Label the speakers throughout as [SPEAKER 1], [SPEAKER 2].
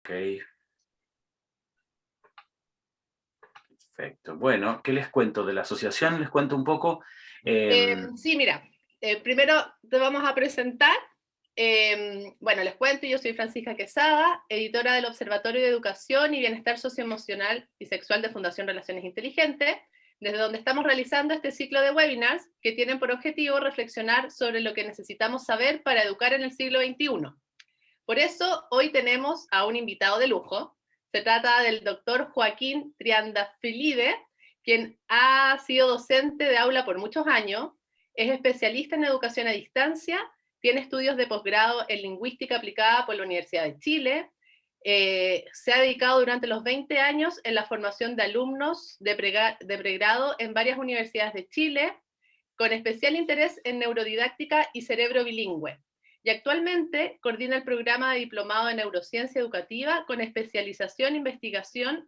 [SPEAKER 1] Ok, perfecto. Bueno, ¿qué les cuento de la asociación? Les cuento un poco.
[SPEAKER 2] Sí, mira, primero te vamos a presentar. Bueno, les cuento, yo soy Francisca Quesada, editora del Observatorio de Educación y Bienestar Socioemocional y Sexual de Fundación Relaciones Inteligentes, desde donde estamos realizando este ciclo de webinars que tienen por objetivo reflexionar sobre lo que necesitamos saber para educar en el siglo XXI. Por eso, hoy tenemos a un invitado de lujo. Se trata del doctor Joaquín Triandafilide, quien ha sido docente de aula por muchos años, es especialista en educación a distancia, tiene estudios de posgrado en lingüística aplicada por la Universidad de Chile, se ha dedicado durante los 20 años en la formación de alumnos de pregrado en varias universidades de Chile, con especial interés en neurodidáctica y cerebro bilingüe. Y actualmente coordina el programa de diplomado en neurociencia educativa con especialización, investigación,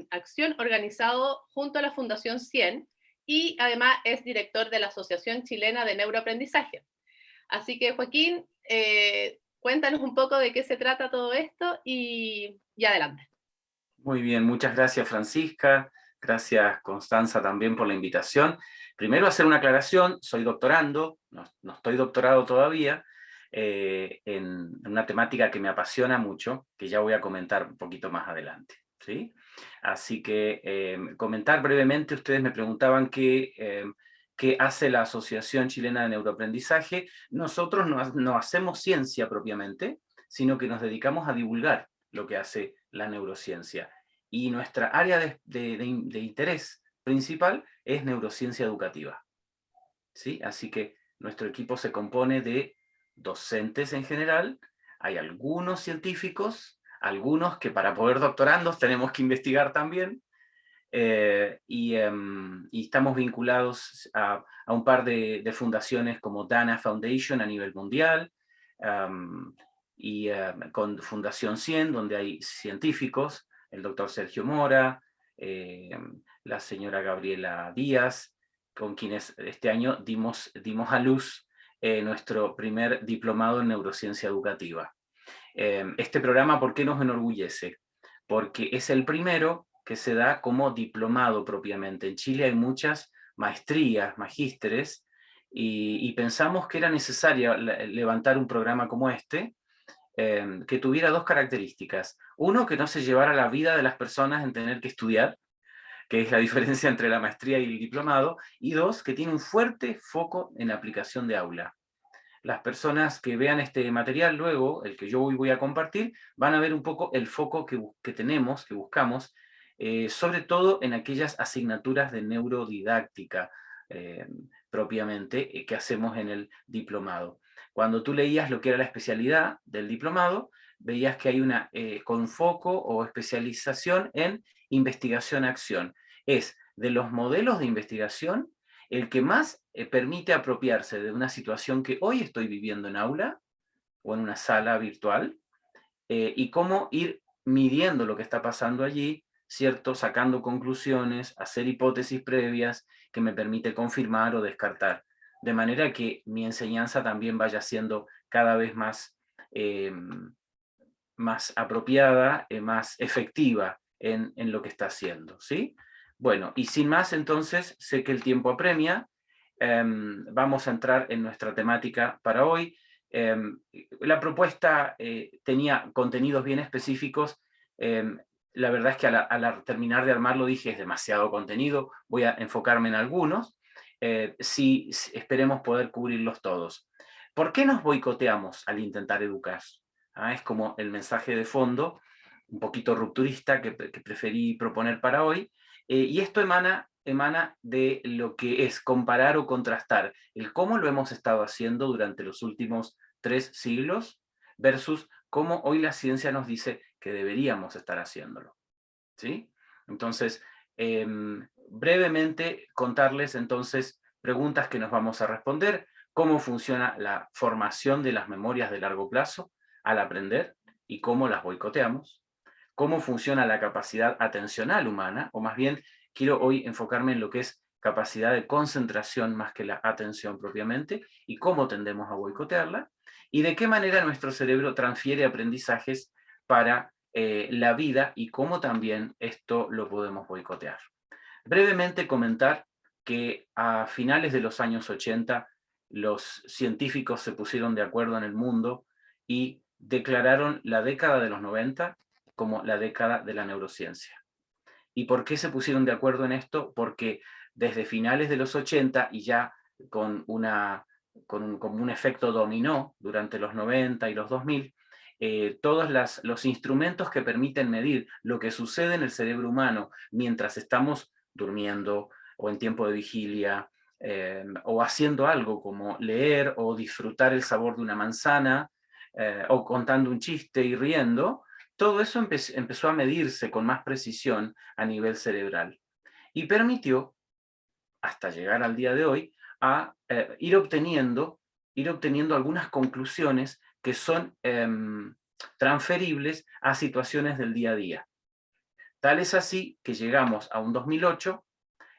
[SPEAKER 2] acción organizado junto a la Fundación 100 y además es director de la Asociación Chilena de Neuroaprendizaje. Así que Joaquín, cuéntanos un poco de qué se trata todo esto y adelante.
[SPEAKER 1] Muy bien, muchas gracias Francisca, gracias Constanza también por la invitación. Primero hacer una aclaración, soy doctorando, no estoy doctorado todavía, en una temática que me apasiona mucho, que ya voy a comentar un poquito más adelante, ¿sí? Así que comentar brevemente, ustedes me preguntaban qué hace la Asociación Chilena de Neuroaprendizaje. Nosotros no hacemos ciencia propiamente, sino que nos dedicamos a divulgar lo que hace la neurociencia. Y nuestra área de interés principal es neurociencia educativa, ¿sí? Así que nuestro equipo se compone de docentes en general, hay algunos científicos, algunos que para poder doctorandos tenemos que investigar también, y estamos vinculados a un par de fundaciones como Dana Foundation a nivel mundial, y con Fundación 100, donde hay científicos, el doctor Sergio Mora, la señora Gabriela Díaz, con quienes este año dimos a luz nuestro primer diplomado en neurociencia educativa. Este programa, ¿por qué nos enorgullece? Porque es el primero que se da como diplomado propiamente. En Chile hay muchas maestrías, magísteres, y pensamos que era necesario levantar un programa como este, que tuviera dos características. Uno, que no se llevara la vida de las personas en tener que estudiar, que es la diferencia entre la maestría y el diplomado, y dos, que tiene un fuerte foco en aplicación de aula. Las personas que vean este material luego, el que yo hoy voy a compartir, van a ver un poco el foco que tenemos, que buscamos, sobre todo en aquellas asignaturas de neurodidáctica eh, propiamente, que hacemos en el diplomado. Cuando tú leías lo que era la especialidad del diplomado, veías que hay una con foco o especialización en investigación-acción. Es de los modelos de investigación el que más permite apropiarse de una situación que hoy estoy viviendo en aula o en una sala virtual, y cómo ir midiendo lo que está pasando allí, ¿cierto? Sacando conclusiones, hacer hipótesis previas que me permite confirmar o descartar. De manera que mi enseñanza también vaya siendo cada vez más apropiada, más efectiva en lo que está haciendo, ¿sí? Bueno, y sin más, entonces, sé que el tiempo apremia. Vamos a entrar en nuestra temática para hoy. La propuesta tenía contenidos bien específicos. La verdad es que al terminar de armarlo dije, es demasiado contenido, voy a enfocarme en algunos. Si esperemos poder cubrirlos todos. ¿Por qué nos boicoteamos al intentar educar? Es como el mensaje de fondo, un poquito rupturista, que preferí proponer para hoy. Y esto emana de lo que es comparar o contrastar el cómo lo hemos estado haciendo durante los últimos 3 siglos versus cómo hoy la ciencia nos dice que deberíamos estar haciéndolo, ¿sí? Entonces, brevemente contarles entonces preguntas que nos vamos a responder: cómo funciona la formación de las memorias de largo plazo al aprender y cómo las boicoteamos; cómo funciona la capacidad atencional humana, o más bien quiero hoy enfocarme en lo que es capacidad de concentración más que la atención propiamente, y cómo tendemos a boicotearla, y de qué manera nuestro cerebro transfiere aprendizajes para la vida y cómo también esto lo podemos boicotear. Brevemente comentar que a finales de los años 80 los científicos se pusieron de acuerdo en el mundo y declararon la década de los 90 como la década de la neurociencia. ¿Y por qué se pusieron de acuerdo en esto? Porque desde finales de los 80 y ya con, como un efecto dominó durante los 90 y los 2000, todos los instrumentos que permiten medir lo que sucede en el cerebro humano mientras estamos durmiendo o en tiempo de vigilia, o haciendo algo como leer o disfrutar el sabor de una manzana, o contando un chiste y riendo, todo eso empezó a medirse con más precisión a nivel cerebral y permitió, hasta llegar al día de hoy, a ir obteniendo algunas conclusiones que son transferibles a situaciones del día a día. Tal es así que llegamos a un 2008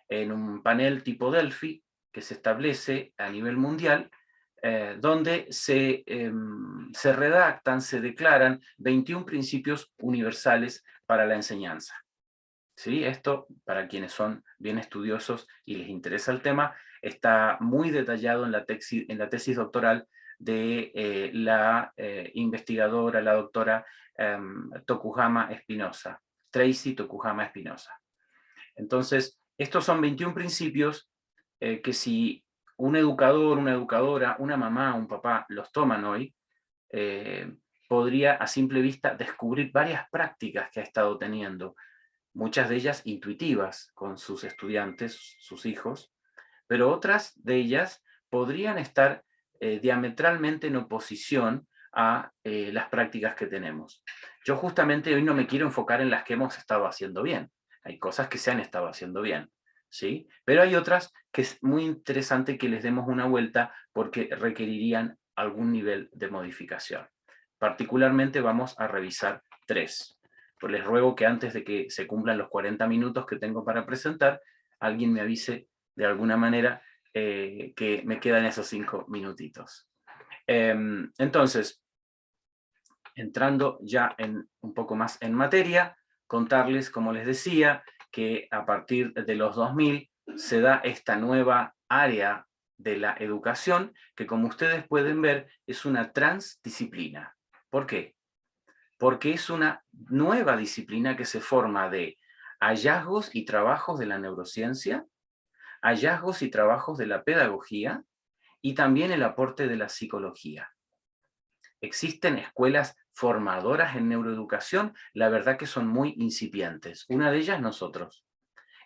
[SPEAKER 1] en un panel tipo Delphi que se establece a nivel mundial, donde se redactan, se declaran 21 principios universales para la enseñanza. ¿Sí? Esto, para quienes son bien estudiosos y les interesa el tema, está muy detallado en la tesis doctoral de la investigadora, la doctora Tokuhama Espinosa, Tracy Tokuhama Espinosa. Entonces, estos son 21 principios que si un educador, una educadora, una mamá, un papá los toman hoy, podría a simple vista descubrir varias prácticas que ha estado teniendo, muchas de ellas intuitivas con sus estudiantes, sus hijos, pero otras de ellas podrían estar diametralmente en oposición a las prácticas que tenemos. Yo justamente hoy no me quiero enfocar en las que hemos estado haciendo bien. Hay cosas que se han estado haciendo bien, ¿sí? Pero hay otras que es muy interesante que les demos una vuelta porque requerirían algún nivel de modificación. Particularmente vamos a revisar 3. Pues les ruego que antes de que se cumplan los 40 minutos que tengo para presentar, alguien me avise de alguna manera que me quedan esos 5 minutitos. Entonces, entrando ya un poco más en materia, contarles, como les decía, que a partir de los 2000 se da esta nueva área de la educación, que como ustedes pueden ver es una transdisciplina. ¿Por qué? Porque es una nueva disciplina que se forma de hallazgos y trabajos de la neurociencia, hallazgos y trabajos de la pedagogía y también el aporte de la psicología. Existen escuelas formadoras en neuroeducación, la verdad que son muy incipientes. Una de ellas nosotros.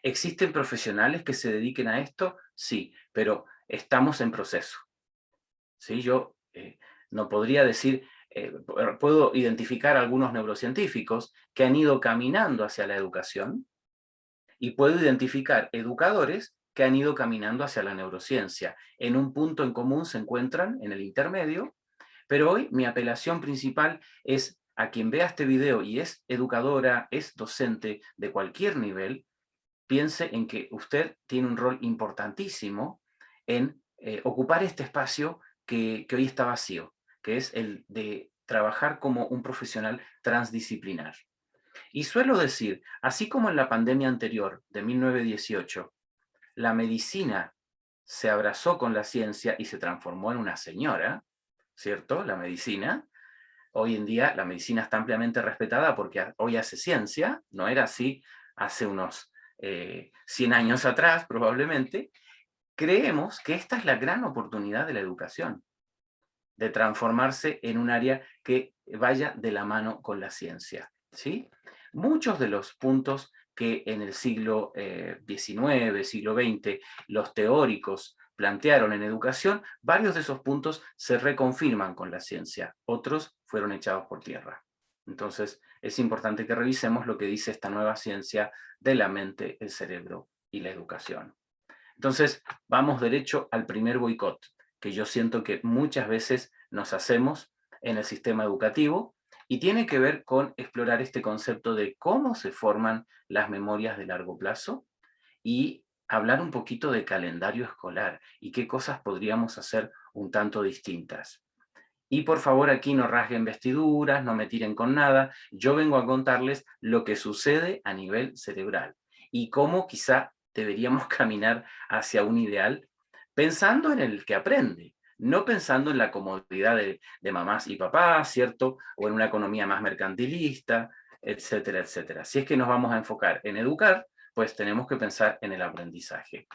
[SPEAKER 1] ¿Existen profesionales que se dediquen a esto? Sí, pero estamos en proceso. ¿Sí? Yo no podría decir, puedo identificar algunos neurocientíficos que han ido caminando hacia la educación y puedo identificar educadores que han ido caminando hacia la neurociencia. En un punto en común se encuentran, en el intermedio, pero hoy mi apelación principal es a quien vea este video y es educadora, es docente de cualquier nivel, piense en que usted tiene un rol importantísimo en ocupar este espacio que hoy está vacío, que es el de trabajar como un profesional transdisciplinar. Y suelo decir, así como en la pandemia anterior de 1918, la medicina se abrazó con la ciencia y se transformó en una señora, ¿cierto? La medicina. Hoy en día la medicina está ampliamente respetada porque hoy hace ciencia, no era así hace unos 100 años atrás probablemente. Creemos que esta es la gran oportunidad de la educación, de transformarse en un área que vaya de la mano con la ciencia, ¿sí? Muchos de los puntos que en el siglo XIX, siglo XX, los teóricos plantearon en educación, varios de esos puntos se reconfirman con la ciencia, otros fueron echados por tierra. Entonces, es importante que revisemos lo que dice esta nueva ciencia de la mente, el cerebro y la educación. Entonces, vamos derecho al primer boicot, que yo siento que muchas veces nos hacemos en el sistema educativo, y tiene que ver con explorar este concepto de cómo se forman las memorias de largo plazo y hablar un poquito de calendario escolar y qué cosas podríamos hacer un tanto distintas. Y por favor aquí no rasguen vestiduras, no me tiren con nada. Yo vengo a contarles lo que sucede a nivel cerebral y cómo quizá deberíamos caminar hacia un ideal pensando en el que aprende, no pensando en la comodidad de mamás y papás, ¿cierto? O en una economía más mercantilista, etcétera, etcétera. Si es que nos vamos a enfocar en educar, pues tenemos que pensar en el aprendizaje.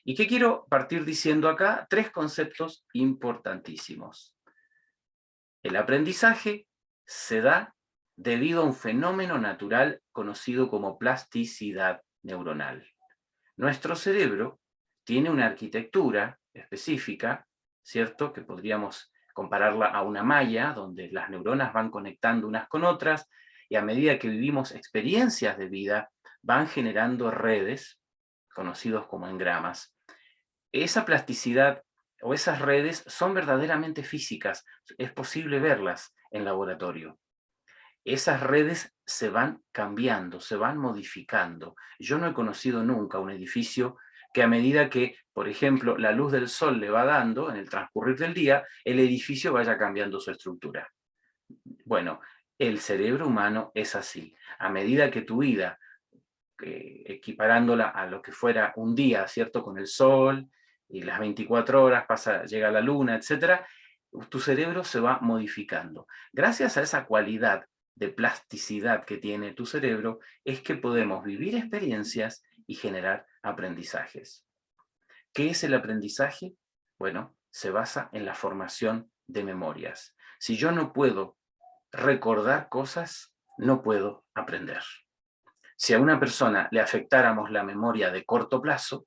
[SPEAKER 1] ¿Y qué quiero partir diciendo acá? 3 conceptos importantísimos. El aprendizaje se da debido a un fenómeno natural conocido como plasticidad neuronal. Nuestro cerebro tiene una arquitectura específica, ¿cierto? Que podríamos compararla a una malla, donde las neuronas van conectando unas con otras, y a medida que vivimos experiencias de vida, van generando redes, conocidos como engramas. Esa plasticidad o esas redes son verdaderamente físicas, es posible verlas en laboratorio. Esas redes se van cambiando, se van modificando. Yo no he conocido nunca un edificio que a medida que, por ejemplo, la luz del sol le va dando en el transcurrir del día, el edificio vaya cambiando su estructura. Bueno, el cerebro humano es así. A medida que tu vida, equiparándola a lo que fuera un día, ¿cierto? Con el sol y las 24 horas, llega la luna, etcétera, tu cerebro se va modificando. Gracias a esa cualidad de plasticidad que tiene tu cerebro, es que podemos vivir experiencias y generar aprendizajes. ¿Qué es el aprendizaje? Bueno, se basa en la formación de memorias. Si yo no puedo recordar cosas, no puedo aprender. Si a una persona le afectáramos la memoria de corto plazo,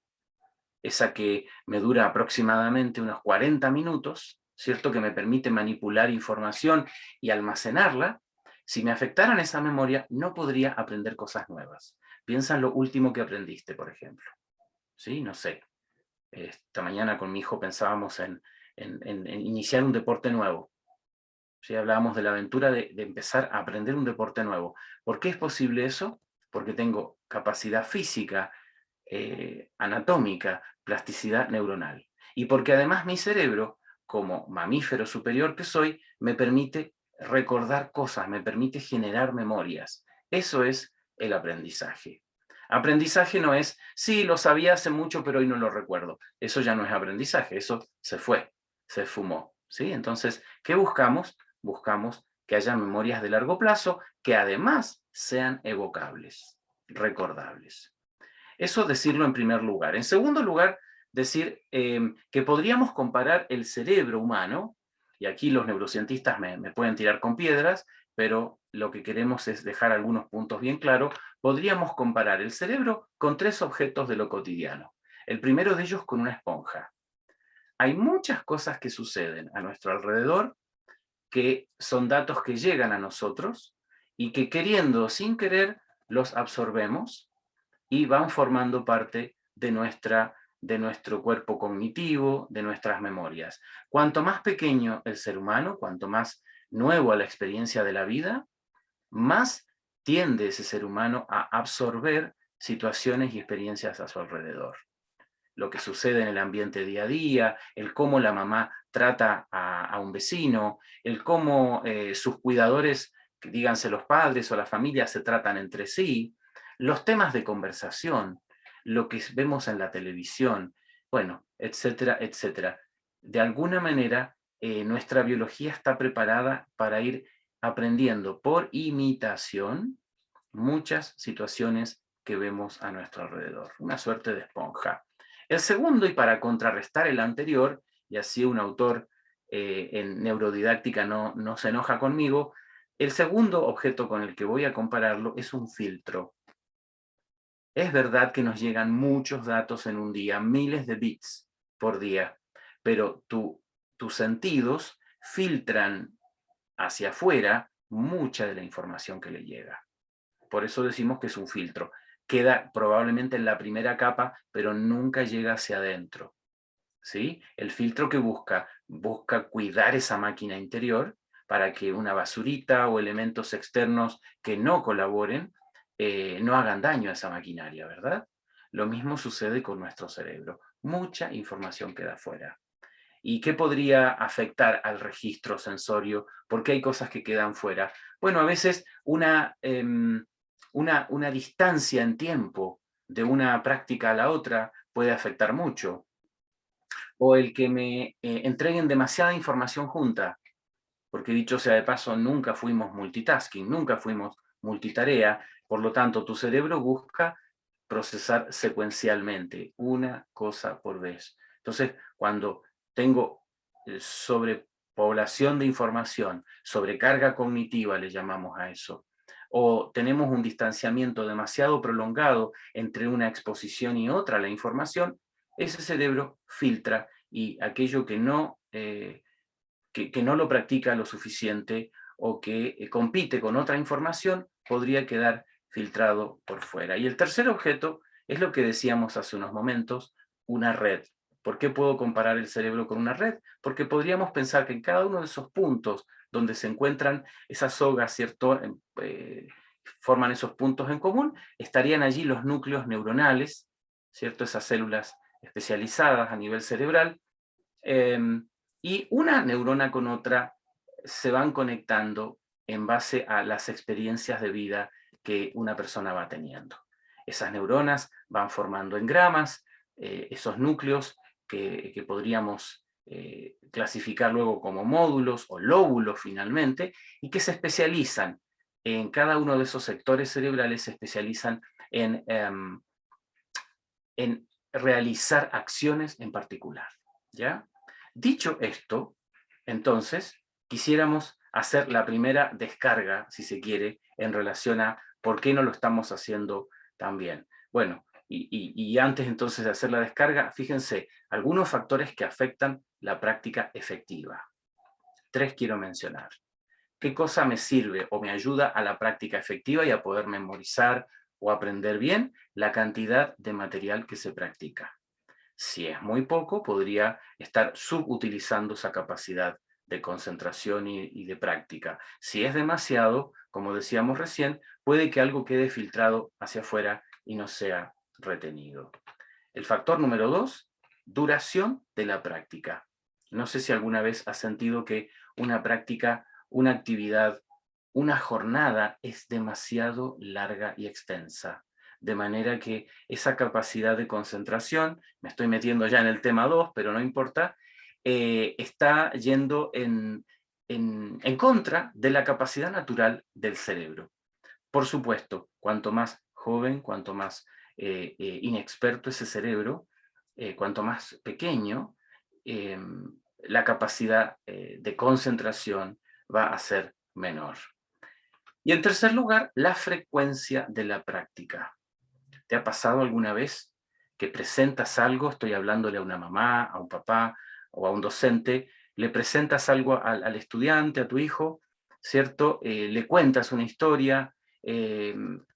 [SPEAKER 1] esa que me dura aproximadamente unos 40 minutos, ¿cierto? Que me permite manipular información y almacenarla, si me afectaran esa memoria, no podría aprender cosas nuevas. Piensa en lo último que aprendiste, por ejemplo. ¿Sí? No sé. Esta mañana con mi hijo pensábamos en iniciar un deporte nuevo. ¿Sí? Hablábamos de la aventura de empezar a aprender un deporte nuevo. ¿Por qué es posible eso? Porque tengo capacidad física, anatómica, plasticidad neuronal. Y porque además mi cerebro, como mamífero superior que soy, me permite recordar cosas, me permite generar memorias. Eso es el aprendizaje. Aprendizaje no es, sí, lo sabía hace mucho, pero hoy no lo recuerdo. Eso ya no es aprendizaje, eso se fue, se fumó. ¿Sí? Entonces, ¿qué buscamos? Buscamos que haya memorias de largo plazo que además sean evocables, recordables. Eso decirlo en primer lugar. En segundo lugar, decir que podríamos comparar el cerebro humano, y aquí los neurocientistas me pueden tirar con piedras, pero lo que queremos es dejar algunos puntos bien claros. Podríamos comparar el cerebro con 3 objetos de lo cotidiano. El primero de ellos con una esponja. Hay muchas cosas que suceden a nuestro alrededor que son datos que llegan a nosotros y que queriendo o sin querer los absorbemos y van formando parte de nuestro cuerpo cognitivo, de nuestras memorias. Cuanto más pequeño el ser humano, cuanto más nuevo a la experiencia de la vida, más tiende ese ser humano a absorber situaciones y experiencias a su alrededor. Lo que sucede en el ambiente día a día, el cómo la mamá trata a un vecino, el cómo sus cuidadores, díganse los padres o la familia, se tratan entre sí, los temas de conversación, lo que vemos en la televisión, bueno, etcétera, etcétera. De alguna manera, nuestra biología está preparada para ir aprendiendo por imitación muchas situaciones que vemos a nuestro alrededor, una suerte de esponja. El segundo, y para contrarrestar el anterior, y así un autor en neurodidáctica no se enoja conmigo, el segundo objeto con el que voy a compararlo es un filtro. Es verdad que nos llegan muchos datos en un día, miles de bits por día, pero tus sentidos filtran hacia afuera mucha de la información que le llega. Por eso decimos que es un filtro. Queda probablemente en la primera capa, pero nunca llega hacia adentro. ¿Sí? El filtro que busca cuidar esa máquina interior para que una basurita o elementos externos que no colaboren no hagan daño a esa maquinaria, ¿verdad? Lo mismo sucede con nuestro cerebro. Mucha información queda fuera. ¿Y qué podría afectar al registro sensorio? Porque hay cosas que quedan fuera. Bueno, a veces una distancia en tiempo de una práctica a la otra puede afectar mucho. O el que me entreguen demasiada información junta, porque dicho sea de paso, nunca fuimos multitasking, nunca fuimos multitarea, por lo tanto tu cerebro busca procesar secuencialmente, una cosa por vez. Entonces, cuando tengo sobrepoblación de información, sobrecarga cognitiva le llamamos a eso, o tenemos un distanciamiento demasiado prolongado entre una exposición y otra, la información, ese cerebro filtra y aquello que no lo practica lo suficiente o que compite con otra información, podría quedar filtrado por fuera. Y el tercer objeto es lo que decíamos hace unos momentos, una red. ¿Por qué puedo comparar el cerebro con una red? Porque podríamos pensar que en cada uno de esos puntos donde se encuentran esas sogas, ¿cierto? Forman esos puntos en común, estarían allí los núcleos neuronales, ¿cierto? Esas células especializadas a nivel cerebral, y una neurona con otra se van conectando en base a las experiencias de vida que una persona va teniendo. Esas neuronas van formando engramas, esos núcleos que podríamos clasificar luego como módulos o lóbulos finalmente, y que se especializan en cada uno de esos sectores cerebrales, se especializan en realizar acciones en particular, ¿ya? Dicho esto, entonces, quisiéramos hacer la primera descarga, si se quiere, en relación a por qué no lo estamos haciendo tan bien. Bueno, y antes entonces de hacer la descarga, fíjense, algunos factores que afectan la práctica efectiva. 3 quiero mencionar. ¿Qué cosa me sirve o me ayuda a la práctica efectiva y a poder memorizar o aprender bien? La cantidad de material que se practica. Si es muy poco, podría estar subutilizando esa capacidad de concentración y de práctica. Si es demasiado, como decíamos recién, puede que algo quede filtrado hacia afuera y no sea retenido. El factor número 2, duración de la práctica. No sé si alguna vez has sentido que una práctica, una actividad, una jornada es demasiado larga y extensa, de manera que esa capacidad de concentración, me estoy metiendo ya en el tema 2, pero no importa, está yendo en contra de la capacidad natural del cerebro. Por supuesto, cuanto más joven, cuanto más inexperto ese cerebro, cuanto más pequeño, la capacidad de concentración va a ser menor. Y en tercer lugar, la frecuencia de la práctica. ¿Te ha pasado alguna vez que presentas algo, estoy hablándole a una mamá, a un papá o a un docente, le presentas algo al estudiante, a tu hijo, ¿cierto? Le cuentas una historia,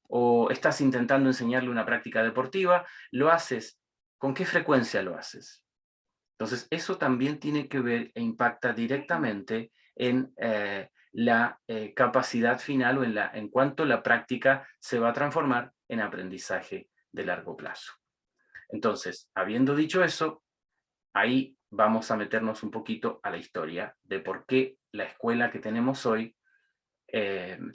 [SPEAKER 1] o estás intentando enseñarle una práctica deportiva, lo haces, ¿con qué frecuencia lo haces? Entonces, eso también tiene que ver e impacta directamente en la capacidad final o en cuanto la práctica se va a transformar en aprendizaje de largo plazo. Entonces, habiendo dicho eso, ahí vamos a meternos un poquito a la historia de por qué la escuela que tenemos hoy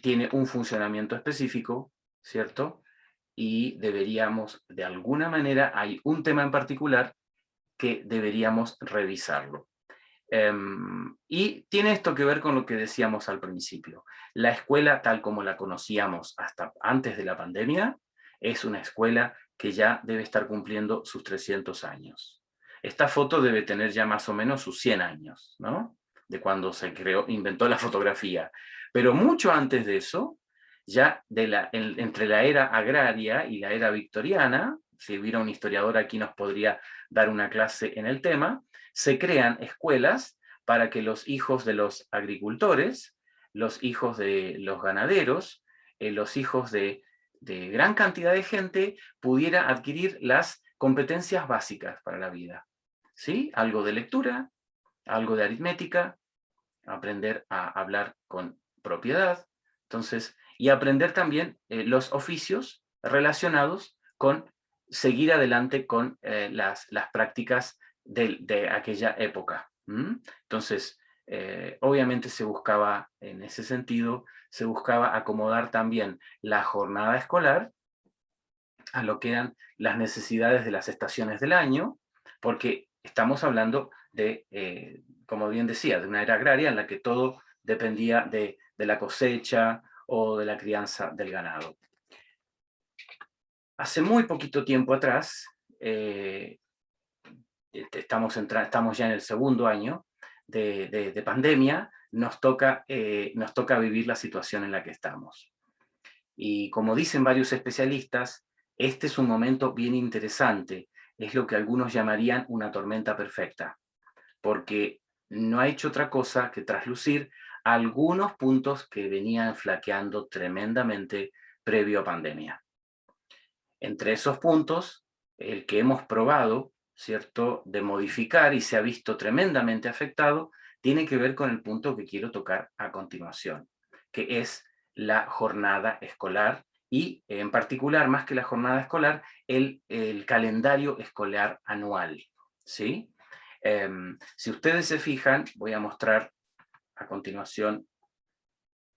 [SPEAKER 1] tiene un funcionamiento específico, ¿cierto? Y deberíamos, de alguna manera, hay un tema en particular que deberíamos revisarlo. Y tiene esto que ver con lo que decíamos al principio. La escuela, tal como la conocíamos hasta antes de la pandemia, es una escuela que ya debe estar cumpliendo sus 300 años. Esta foto debe tener ya más o menos sus 100 años, ¿no? De cuando se inventó la fotografía. Pero mucho antes de eso, ya entre la era agraria y la era victoriana, si hubiera un historiador aquí nos podría dar una clase en el tema, se crean escuelas para que los hijos de los agricultores, los hijos de los ganaderos, los hijos de gran cantidad de gente pudiera adquirir las competencias básicas para la vida. ¿Sí? Algo de lectura, algo de aritmética, aprender a hablar con propiedad, entonces, y aprender también los oficios relacionados con seguir adelante con las prácticas de aquella época, Entonces, obviamente se buscaba, en ese sentido, se buscaba acomodar también la jornada escolar a lo que eran las necesidades de las estaciones del año, porque estamos hablando de, como bien decía, de una era agraria en la que todo dependía de la cosecha o de la crianza del ganado. Hace muy poquito tiempo atrás, estamos ya en el segundo año de pandemia, nos toca vivir la situación en la que estamos. Y como dicen varios especialistas, este es un momento bien interesante, es lo que algunos llamarían una tormenta perfecta, porque no ha hecho otra cosa que traslucir algunos puntos que venían flaqueando tremendamente previo a pandemia. Entre esos puntos, el que hemos probado, ¿cierto?, de modificar y se ha visto tremendamente afectado, tiene que ver con el punto que quiero tocar a continuación, que es la jornada escolar y, en particular, más que la jornada escolar, el calendario escolar anual, ¿sí? Si ustedes se fijan, voy a mostrar a continuación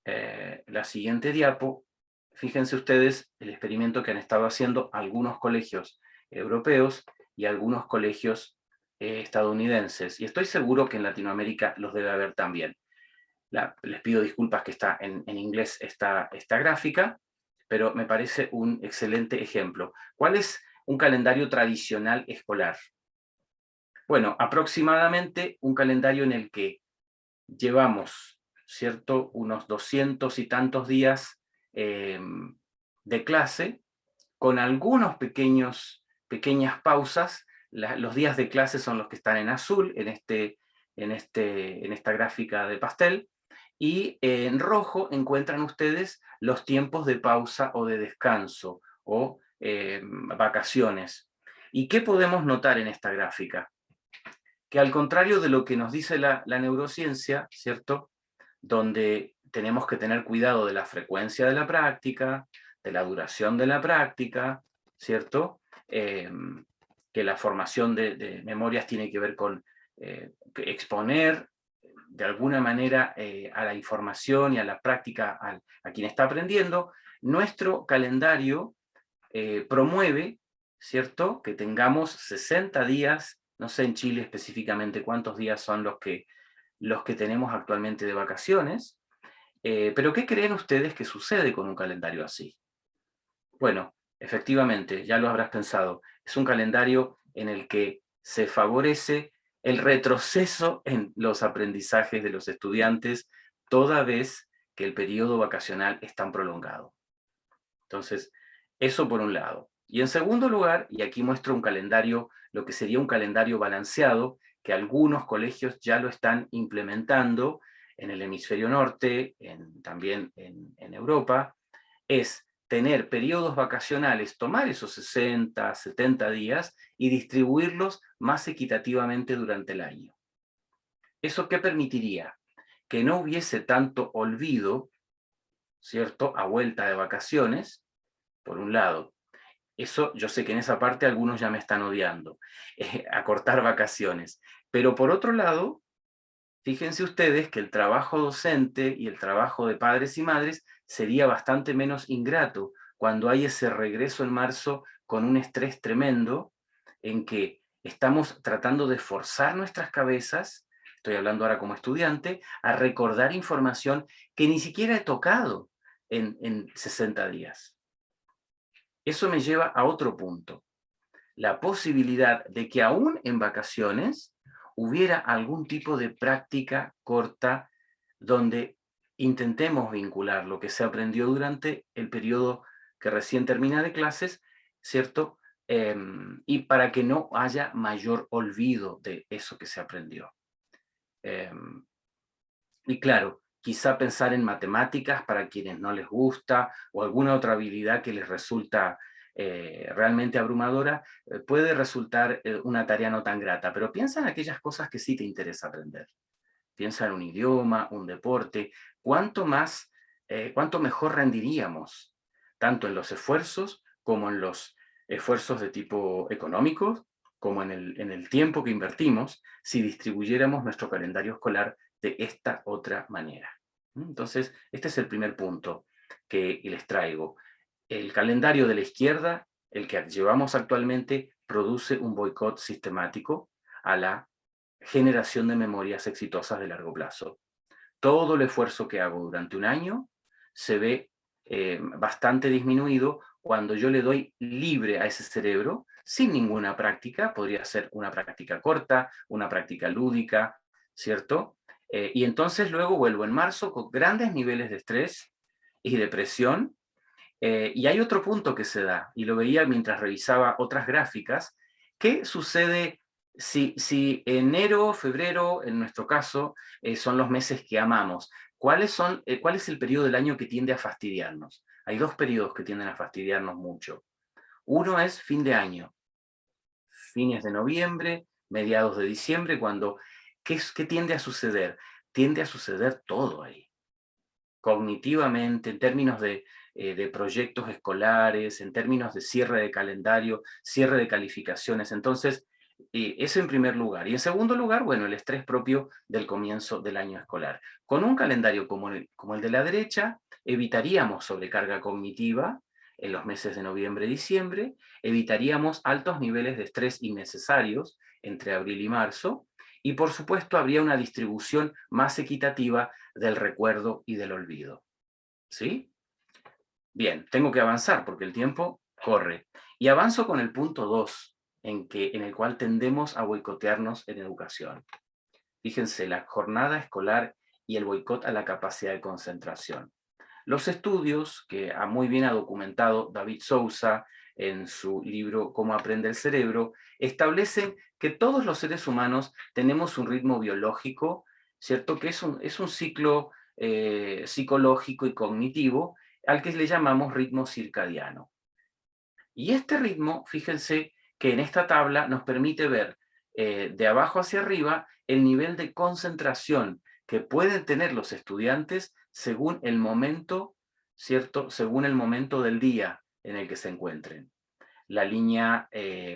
[SPEAKER 1] la siguiente diapo. Fíjense ustedes el experimento que han estado haciendo algunos colegios europeos y algunos colegios estadounidenses, y estoy seguro que en Latinoamérica los debe haber también. Les pido disculpas que está en inglés esta gráfica, pero me parece un excelente ejemplo. ¿Cuál es un calendario tradicional escolar? Bueno, aproximadamente un calendario en el que llevamos, ¿cierto?, unos 200 y tantos días de clase, con algunos pequeñas pausas. Los días de clase son los que están en azul, en esta gráfica de pastel, y en rojo encuentran ustedes los tiempos de pausa o de descanso, o vacaciones. ¿Y qué podemos notar en esta gráfica? Que al contrario de lo que nos dice la neurociencia, ¿cierto?, donde tenemos que tener cuidado de la frecuencia de la práctica, de la duración de la práctica, ¿cierto? Que la formación de memorias tiene que ver con exponer de alguna manera a la información y a la práctica a quien está aprendiendo. Nuestro calendario promueve, ¿cierto?, que tengamos 60 días, no sé en Chile específicamente cuántos días son los que tenemos actualmente de vacaciones, pero ¿qué creen ustedes que sucede con un calendario así? Bueno, efectivamente, ya lo habrás pensado, es un calendario en el que se favorece el retroceso en los aprendizajes de los estudiantes, toda vez que el periodo vacacional es tan prolongado. Entonces, eso por un lado. Y en segundo lugar, y aquí muestro un calendario, lo que sería un calendario balanceado, que algunos colegios ya lo están implementando en el hemisferio norte, también en Europa, es tener periodos vacacionales, tomar esos 60, 70 días y distribuirlos más equitativamente durante el año. ¿Eso qué permitiría? Que no hubiese tanto olvido, ¿cierto?, a vuelta de vacaciones, por un lado. Eso, yo sé que en esa parte algunos ya me están odiando, acortar vacaciones. Pero por otro lado, fíjense ustedes que el trabajo docente y el trabajo de padres y madres sería bastante menos ingrato cuando hay ese regreso en marzo con un estrés tremendo en que estamos tratando de forzar nuestras cabezas, estoy hablando ahora como estudiante, a recordar información que ni siquiera he tocado en 60 días. Eso me lleva a otro punto, la posibilidad de que aún en vacaciones hubiera algún tipo de práctica corta donde intentemos vincular lo que se aprendió durante el periodo que recién termina de clases, ¿cierto? Y para que no haya mayor olvido de eso que se aprendió. Y claro, quizá pensar en matemáticas para quienes no les gusta, o alguna otra habilidad que les resulta realmente abrumadora, puede resultar una tarea no tan grata, pero piensa en aquellas cosas que sí te interesa aprender. Piensa en un idioma, un deporte, cuánto mejor rendiríamos, tanto en los esfuerzos como en los esfuerzos de tipo económico, como en el tiempo que invertimos si distribuyéramos nuestro calendario escolar de esta otra manera. Entonces, este es el primer punto que les traigo. El calendario de la izquierda, el que llevamos actualmente, produce un boicot sistemático a la generación de memorias exitosas de largo plazo. Todo el esfuerzo que hago durante un año se ve bastante disminuido cuando yo le doy libre a ese cerebro, sin ninguna práctica, podría ser una práctica corta, una práctica lúdica, ¿cierto? Y entonces luego vuelvo en marzo con grandes niveles de estrés y depresión. Y hay otro punto que se da, y lo veía mientras revisaba otras gráficas. ¿Qué sucede si enero, febrero, en nuestro caso, son los meses que amamos? ¿Cuál es el periodo del año que tiende a fastidiarnos? Hay dos periodos que tienden a fastidiarnos mucho. Uno es fin de año, fines de noviembre, mediados de diciembre, cuando, ¿qué tiende a suceder? Tiende a suceder todo ahí. Cognitivamente, en términos de proyectos escolares, en términos de cierre de calendario, cierre de calificaciones. Entonces, eso en primer lugar. Y en segundo lugar, bueno, el estrés propio del comienzo del año escolar. Con un calendario como el de la derecha, evitaríamos sobrecarga cognitiva en los meses de noviembre y diciembre, evitaríamos altos niveles de estrés innecesarios entre abril y marzo, y por supuesto habría una distribución más equitativa del recuerdo y del olvido. ¿Sí? Bien, tengo que avanzar porque el tiempo corre. Y avanzo con el punto 2, en el cual tendemos a boicotearnos en educación. Fíjense, la jornada escolar y el boicot a la capacidad de concentración. Los estudios que muy bien ha documentado David Sousa en su libro Cómo aprende el cerebro, establecen que todos los seres humanos tenemos un ritmo biológico, ¿cierto? Que es un ciclo psicológico y cognitivo al que le llamamos ritmo circadiano. Y este ritmo, fíjense que en esta tabla nos permite ver de abajo hacia arriba el nivel de concentración que pueden tener los estudiantes según el momento, ¿cierto? Según el momento del día en el que se encuentren. La línea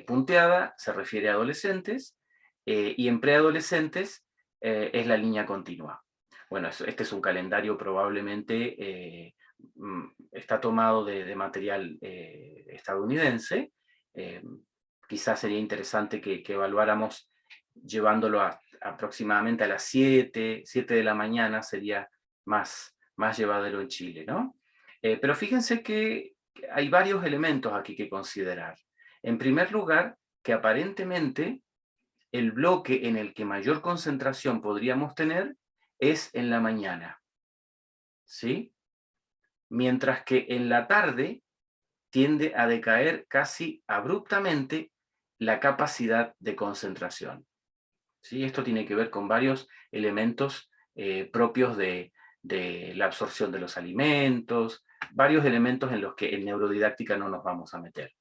[SPEAKER 1] punteada se refiere a adolescentes y en preadolescentes es la línea continua. Bueno, este es un calendario probablemente está tomado de material estadounidense. Eh, Quizás sería interesante que evaluáramos llevándolo aproximadamente a las 7 de la mañana, sería más llevadero en Chile, ¿no? Pero fíjense que hay varios elementos aquí que considerar. En primer lugar, que aparentemente el bloque en el que mayor concentración podríamos tener es en la mañana, ¿sí? Mientras que en la tarde tiende a decaer casi abruptamente la capacidad de concentración. ¿Sí? Esto tiene que ver con varios elementos propios de la absorción de los alimentos, varios elementos en los que en neurodidáctica no nos vamos a meter.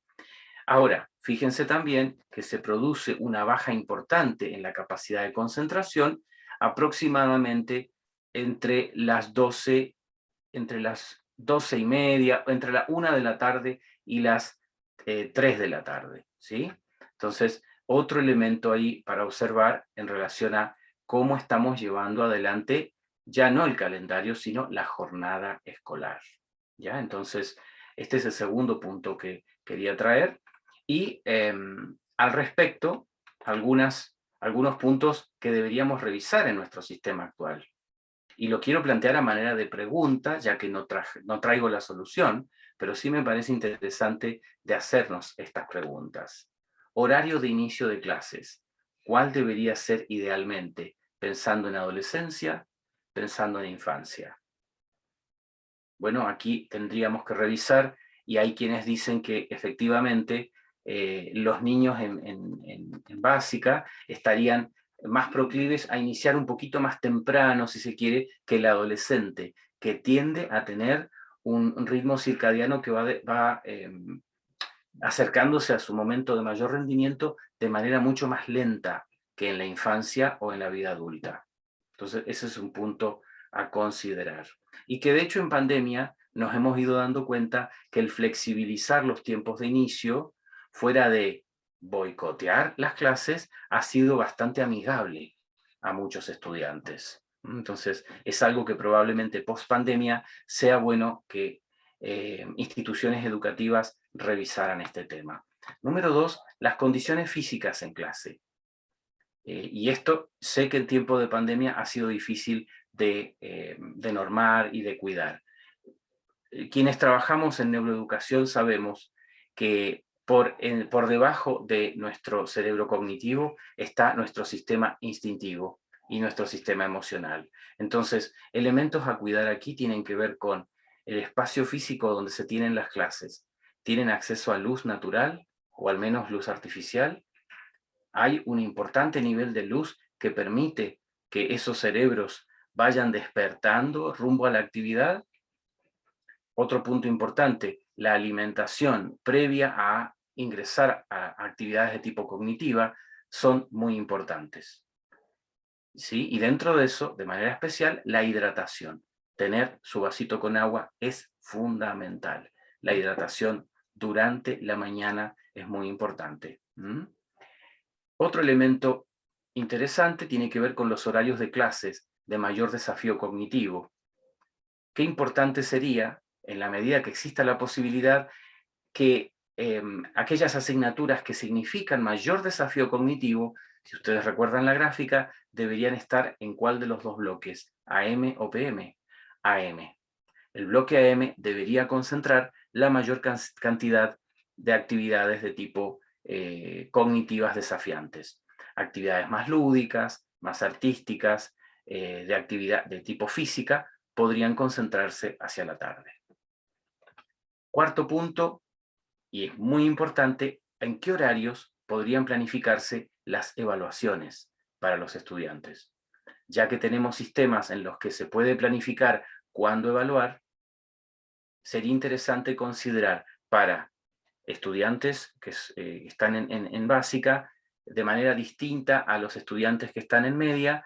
[SPEAKER 1] Ahora, fíjense también que se produce una baja importante en la capacidad de concentración aproximadamente entre las 12 y media, entre la 1 de la tarde y las 3 de la tarde, ¿sí? Entonces, otro elemento ahí para observar en relación a cómo estamos llevando adelante ya no el calendario, sino la jornada escolar, ¿ya? Entonces, este es el segundo punto que quería traer. Y al respecto, algunos puntos que deberíamos revisar en nuestro sistema actual. Y lo quiero plantear a manera de pregunta, ya que no traigo la solución, pero sí me parece interesante de hacernos estas preguntas. Horario de inicio de clases. ¿Cuál debería ser idealmente? Pensando en adolescencia, pensando en infancia. Bueno, aquí tendríamos que revisar, y hay quienes dicen que efectivamente los niños en básica estarían más proclives a iniciar un poquito más temprano, si se quiere, que el adolescente, que tiende a tener un ritmo circadiano que va acercándose a su momento de mayor rendimiento de manera mucho más lenta que en la infancia o en la vida adulta. Entonces, ese es un punto a considerar. Y que de hecho en pandemia nos hemos ido dando cuenta que el flexibilizar los tiempos de inicio, fuera de boicotear las clases ha sido bastante amigable a muchos estudiantes. Entonces, es algo que probablemente post pandemia sea bueno que instituciones educativas revisaran este tema. Número 2, las condiciones físicas en clase. Y esto sé que en tiempo de pandemia ha sido difícil de normar y de cuidar. Quienes trabajamos en neuroeducación sabemos que por debajo de nuestro cerebro cognitivo está nuestro sistema instintivo y nuestro sistema emocional. Entonces, elementos a cuidar aquí tienen que ver con el espacio físico donde se tienen las clases. ¿Tienen acceso a luz natural o al menos luz artificial? Hay un importante nivel de luz que permite que esos cerebros vayan despertando rumbo a la actividad. Otro punto importante, la alimentación previa a ingresar a actividades de tipo cognitiva son muy importantes. ¿Sí? Y dentro de eso, de manera especial, la hidratación. Tener su vasito con agua es fundamental. La hidratación durante la mañana es muy importante. Otro elemento interesante tiene que ver con los horarios de clases de mayor desafío cognitivo. Qué importante sería, en la medida que exista la posibilidad, que aquellas asignaturas que significan mayor desafío cognitivo, si ustedes recuerdan la gráfica, deberían estar en cuál de los dos bloques, AM o PM. AM. El bloque AM debería concentrar la mayor cantidad de actividades de tipo cognitivas desafiantes. Actividades más lúdicas, más artísticas, de actividad de tipo física, podrían concentrarse hacia la tarde. Cuarto punto, y es muy importante, ¿en qué horarios podrían planificarse las evaluaciones para los estudiantes? Ya que tenemos sistemas en los que se puede planificar cuándo evaluar, sería interesante considerar para estudiantes que están en básica, de manera distinta a los estudiantes que están en media,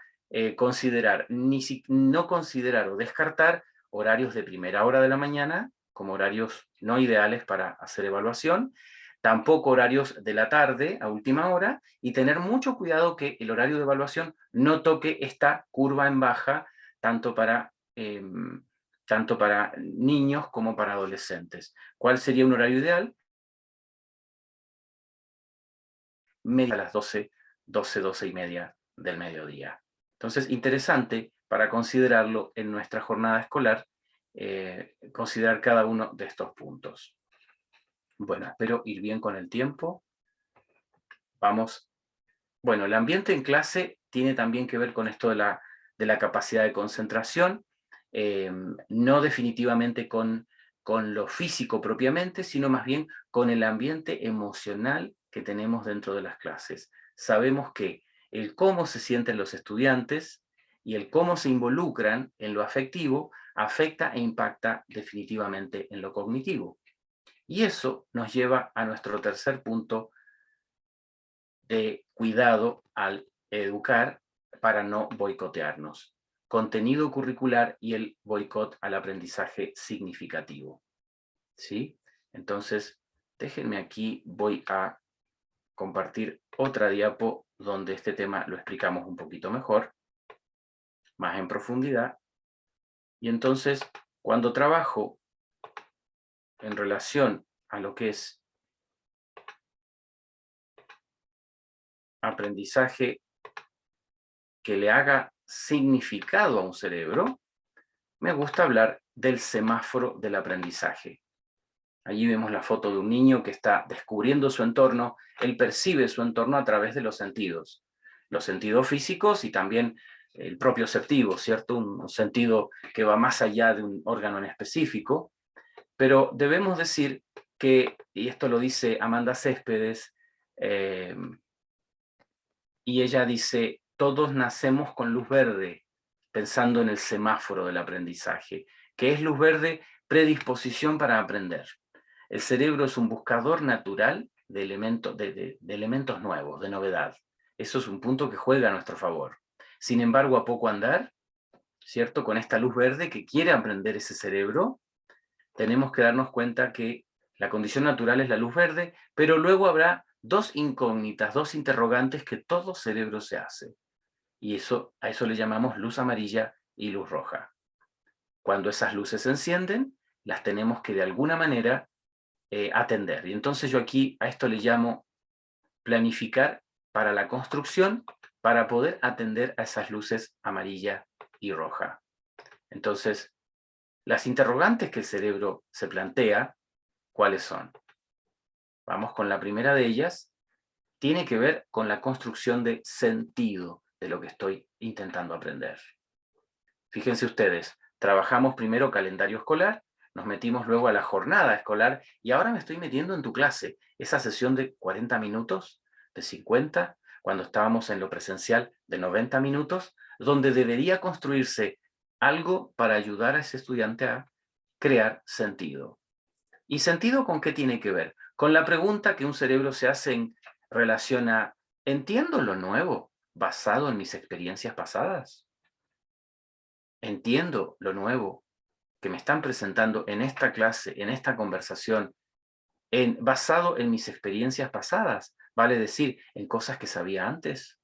[SPEAKER 1] no considerar o descartar horarios de primera hora de la mañana como horarios no ideales para hacer evaluación, tampoco horarios de la tarde a última hora, y tener mucho cuidado que el horario de evaluación no toque esta curva en baja, tanto para niños como para adolescentes. ¿Cuál sería un horario ideal? Media a las 12 y media del mediodía. Entonces, interesante para considerarlo en nuestra jornada escolar, considerar cada uno de estos puntos. Bueno, espero ir bien con el tiempo. Vamos. Bueno, el ambiente en clase tiene también que ver con esto de la capacidad de concentración, no definitivamente con lo físico propiamente, sino más bien con el ambiente emocional que tenemos dentro de las clases. Sabemos que el cómo se sienten los estudiantes y el cómo se involucran en lo afectivo afecta e impacta definitivamente en lo cognitivo. Y eso nos lleva a nuestro tercer punto de cuidado al educar para no boicotearnos. Contenido curricular y el boicot al aprendizaje significativo. ¿Sí? Entonces, déjenme aquí, voy a compartir otra diapo donde este tema lo explicamos un poquito mejor, más en profundidad. Y entonces, cuando trabajo en relación a lo que es aprendizaje que le haga significado a un cerebro, me gusta hablar del semáforo del aprendizaje. Allí vemos la foto de un niño que está descubriendo su entorno. Él percibe su entorno a través de los sentidos físicos y también el propioceptivo, ¿cierto? Un sentido que va más allá de un órgano en específico. Pero debemos decir que, y esto lo dice Amanda Céspedes, y ella dice, todos nacemos con luz verde, pensando en el semáforo del aprendizaje. ¿Qué es luz verde? Predisposición para aprender. El cerebro es un buscador natural de elementos nuevos, de novedad. Eso es un punto que juega a nuestro favor. Sin embargo, a poco andar, ¿cierto? Con esta luz verde que quiere aprender ese cerebro, tenemos que darnos cuenta que la condición natural es la luz verde, pero luego habrá dos incógnitas, dos interrogantes que todo cerebro se hace. Y a eso le llamamos luz amarilla y luz roja. Cuando esas luces se encienden, las tenemos que de alguna manera atender. Y entonces yo aquí a esto le llamo planificar para la construcción para poder atender a esas luces amarilla y roja. Entonces, las interrogantes que el cerebro se plantea, ¿cuáles son? Vamos con la primera de ellas. Tiene que ver con la construcción de sentido de lo que estoy intentando aprender. Fíjense ustedes, trabajamos primero calendario escolar, nos metimos luego a la jornada escolar y ahora me estoy metiendo en tu clase, esa sesión de 40 minutos, de 50, cuando estábamos en lo presencial de 90 minutos, donde debería construirse algo para ayudar a ese estudiante a crear sentido. ¿Y sentido con qué tiene que ver? Con la pregunta que un cerebro se hace en relación a, ¿entiendo lo nuevo basado en mis experiencias pasadas? ¿Entiendo lo nuevo que me están presentando en esta clase, en esta conversación, basado en mis experiencias pasadas? Vale decir, en cosas que sabía antes.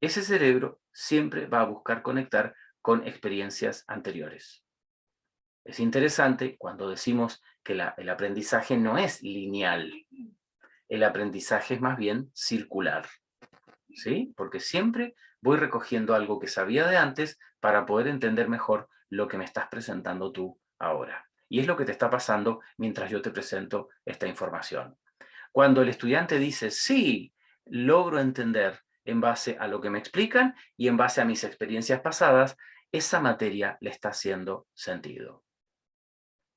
[SPEAKER 1] Ese cerebro siempre va a buscar conectar con experiencias anteriores. Es interesante cuando decimos que el aprendizaje no es lineal. El aprendizaje es más bien circular, ¿sí? Porque siempre voy recogiendo algo que sabía de antes para poder entender mejor lo que me estás presentando tú ahora. Y es lo que te está pasando mientras yo te presento esta información. Cuando el estudiante dice, sí, logro entender en base a lo que me explican y en base a mis experiencias pasadas, esa materia le está haciendo sentido.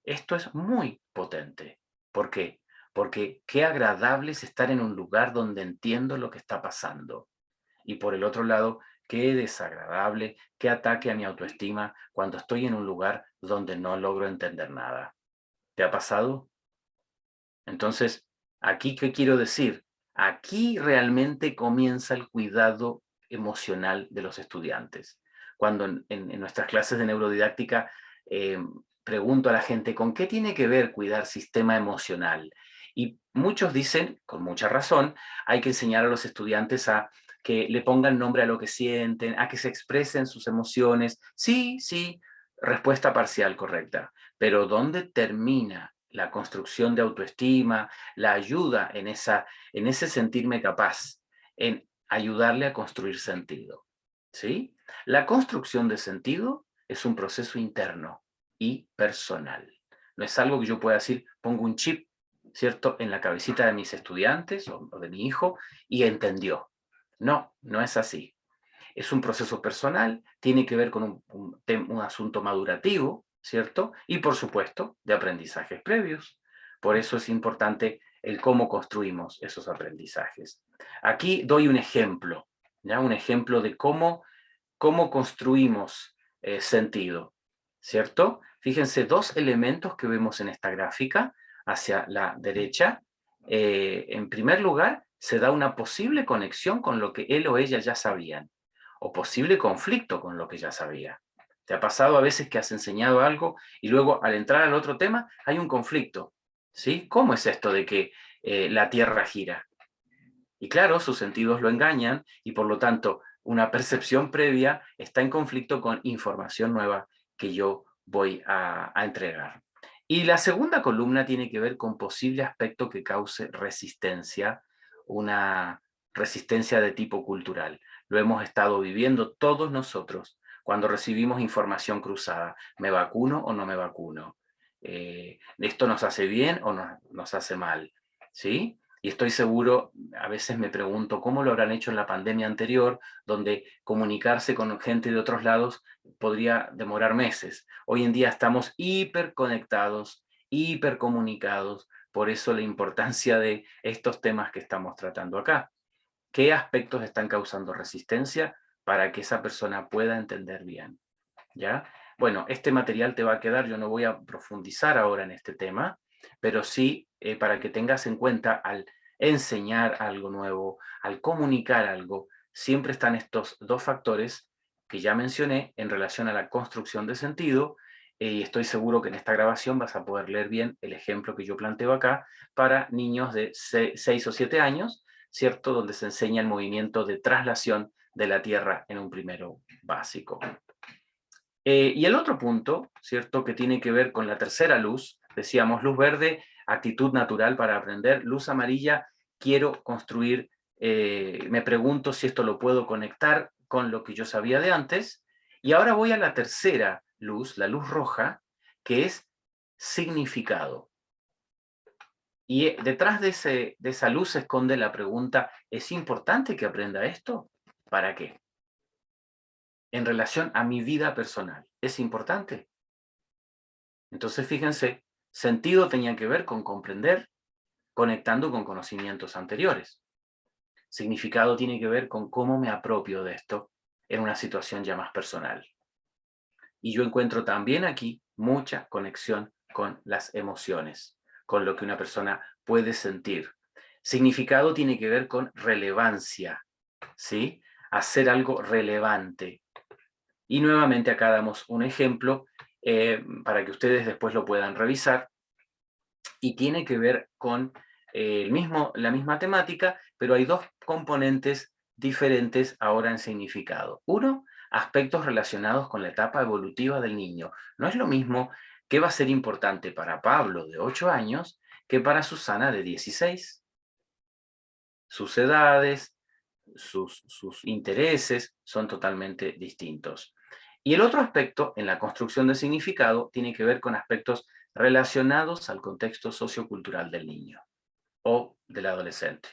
[SPEAKER 1] Esto es muy potente. ¿Por qué? Porque qué agradable es estar en un lugar donde entiendo lo que está pasando. Y por el otro lado, qué desagradable, qué ataque a mi autoestima cuando estoy en un lugar donde no logro entender nada. ¿Te ha pasado? Entonces, ¿aquí qué quiero decir? Aquí realmente comienza el cuidado emocional de los estudiantes. Cuando en nuestras clases de neurodidáctica eh, pregunto a la gente, ¿con qué tiene que ver cuidar sistema emocional? Y muchos dicen, con mucha razón, hay que enseñar a los estudiantes a que le pongan nombre a lo que sienten, a que se expresen sus emociones. Sí, sí, respuesta parcial correcta. Pero ¿dónde termina la construcción de autoestima, la ayuda en ese sentirme capaz, en ayudarle a construir sentido? ¿Sí? La construcción de sentido es un proceso interno y personal. No es algo que yo pueda decir, pongo un chip, ¿cierto?, en la cabecita de mis estudiantes o de mi hijo y entendió. No, no es así. Es un proceso personal, tiene que ver con un asunto madurativo, ¿cierto? Y por supuesto, de aprendizajes previos. Por eso es importante el cómo construimos esos aprendizajes. Aquí doy un ejemplo, ¿ya? Un ejemplo de cómo construimos sentido, ¿cierto? Fíjense, dos elementos que vemos en esta gráfica hacia la derecha. En primer lugar, se da una posible conexión con lo que él o ella ya sabían, o posible conflicto con lo que ya sabía. ¿Te ha pasado a veces que has enseñado algo y luego al entrar al otro tema hay un conflicto? ¿Sí? ¿Cómo es esto de que la Tierra gira? Y claro, sus sentidos lo engañan y por lo tanto una percepción previa está en conflicto con información nueva que yo voy a entregar. Y la segunda columna tiene que ver con posible aspecto que cause resistencia, una resistencia de tipo cultural. Lo hemos estado viviendo todos nosotros cuando recibimos información cruzada. ¿Me vacuno o no me vacuno? ¿Esto nos hace bien o nos hace mal? ¿Sí? Y estoy seguro, a veces me pregunto cómo lo habrán hecho en la pandemia anterior, donde comunicarse con gente de otros lados podría demorar meses. Hoy en día estamos hiperconectados, hipercomunicados, por eso la importancia de estos temas que estamos tratando acá. ¿Qué aspectos están causando resistencia para que esa persona pueda entender bien? ¿Ya? Bueno, este material te va a quedar, yo no voy a profundizar ahora en este tema, pero sí para que tengas en cuenta al enseñar algo nuevo, al comunicar algo, siempre están estos dos factores que ya mencioné en relación a la construcción de sentido y estoy seguro que en esta grabación vas a poder leer bien el ejemplo que yo planteo acá para niños de 6 o 7 años, ¿cierto? Donde se enseña el movimiento de traslación de la Tierra en un primero básico. Y el otro punto, ¿cierto? Que tiene que ver con la tercera luz, decíamos luz verde, actitud natural para aprender, luz amarilla, quiero construir, me pregunto si esto lo puedo conectar con lo que yo sabía de antes, y ahora voy a la tercera luz, la luz roja, que es significado. Y detrás de esa luz se esconde la pregunta, ¿es importante que aprenda esto? ¿Para qué? En relación a mi vida personal, ¿es importante? Entonces, fíjense, sentido tenía que ver con comprender, conectando con conocimientos anteriores. Significado tiene que ver con cómo me apropio de esto en una situación ya más personal. Y yo encuentro también aquí mucha conexión con las emociones, con lo que una persona puede sentir. Significado tiene que ver con relevancia, ¿sí? Hacer algo relevante. Y nuevamente acá damos un ejemplo para que ustedes después lo puedan revisar, y tiene que ver con la misma temática, pero hay dos componentes diferentes ahora en significado. Uno, aspectos relacionados con la etapa evolutiva del niño. No es lo mismo que va a ser importante para Pablo de 8 años que para Susana de 16. Sus edades, sus intereses son totalmente distintos. Y el otro aspecto en la construcción de significado tiene que ver con aspectos relacionados al contexto sociocultural del niño o del adolescente.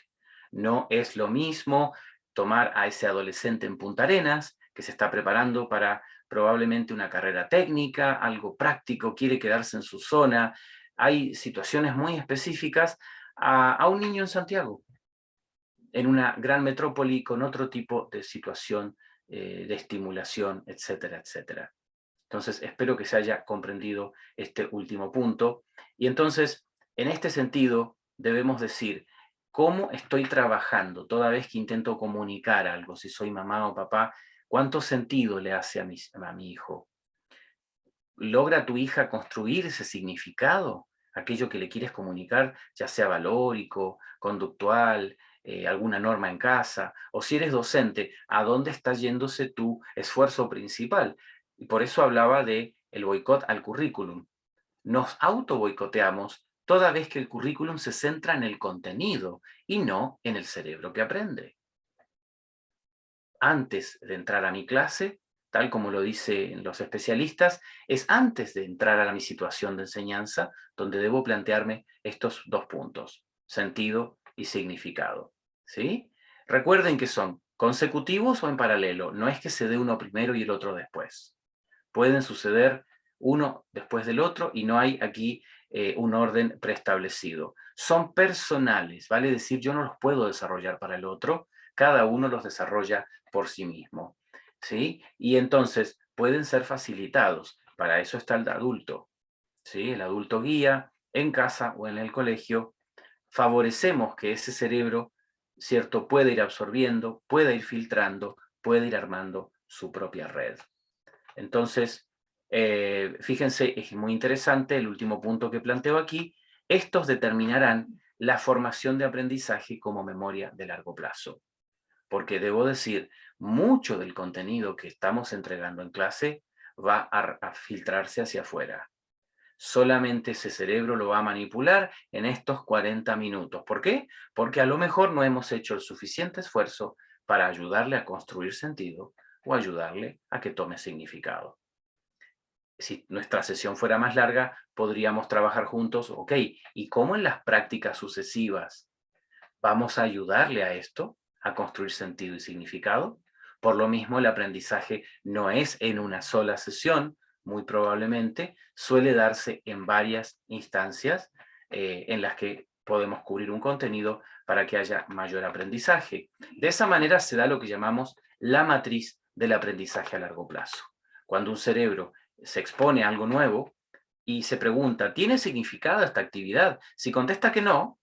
[SPEAKER 1] No es lo mismo tomar a ese adolescente en Punta Arenas, que se está preparando para probablemente una carrera técnica, algo práctico, quiere quedarse en su zona. Hay situaciones muy específicas a un niño en Santiago, en una gran metrópoli con otro tipo de situación, de estimulación, etcétera, etcétera. Entonces, espero que se haya comprendido este último punto. Y entonces, en este sentido, debemos decir, ¿cómo estoy trabajando toda vez que intento comunicar algo? Si soy mamá o papá, ¿cuánto sentido le hace a mi hijo? ¿Logra tu hija construir ese significado? Aquello que le quieres comunicar, ya sea valórico, conductual, alguna norma en casa, o si eres docente, ¿a dónde está yéndose tu esfuerzo principal? Y por eso hablaba de el boicot al currículum. Nos auto boicoteamos toda vez que el currículum se centra en el contenido y no en el cerebro que aprende. Antes de entrar a mi clase, tal como lo dicen los especialistas, es antes de entrar a mi situación de enseñanza donde debo plantearme estos dos puntos, sentido y significado. ¿Sí? Recuerden que son consecutivos o en paralelo, no es que se dé uno primero y el otro después. Pueden suceder uno después del otro y no hay aquí un orden preestablecido. Son personales, vale decir, yo no los puedo desarrollar para el otro, cada uno los desarrolla por sí mismo, ¿sí? Y entonces pueden ser facilitados, para eso está el adulto, ¿sí? El adulto guía en casa o en el colegio, favorecemos que ese cerebro, ¿cierto?, pueda ir absorbiendo, pueda ir filtrando, pueda ir armando su propia red. Entonces, fíjense, es muy interesante el último punto que planteo aquí. Estos determinarán la formación de aprendizaje como memoria de largo plazo. Porque debo decir, mucho del contenido que estamos entregando en clase va a filtrarse hacia afuera. Solamente ese cerebro lo va a manipular en estos 40 minutos. ¿Por qué? Porque a lo mejor no hemos hecho el suficiente esfuerzo para ayudarle a construir sentido o ayudarle a que tome significado. Si nuestra sesión fuera más larga, podríamos trabajar juntos, ok, ¿y cómo en las prácticas sucesivas vamos a ayudarle a esto, a construir sentido y significado? Por lo mismo, el aprendizaje no es en una sola sesión, muy probablemente, suele darse en varias instancias en las que podemos cubrir un contenido para que haya mayor aprendizaje. De esa manera se da lo que llamamos la matriz del aprendizaje a largo plazo. Cuando un cerebro se expone a algo nuevo y se pregunta, ¿tiene significado esta actividad? Si contesta que no,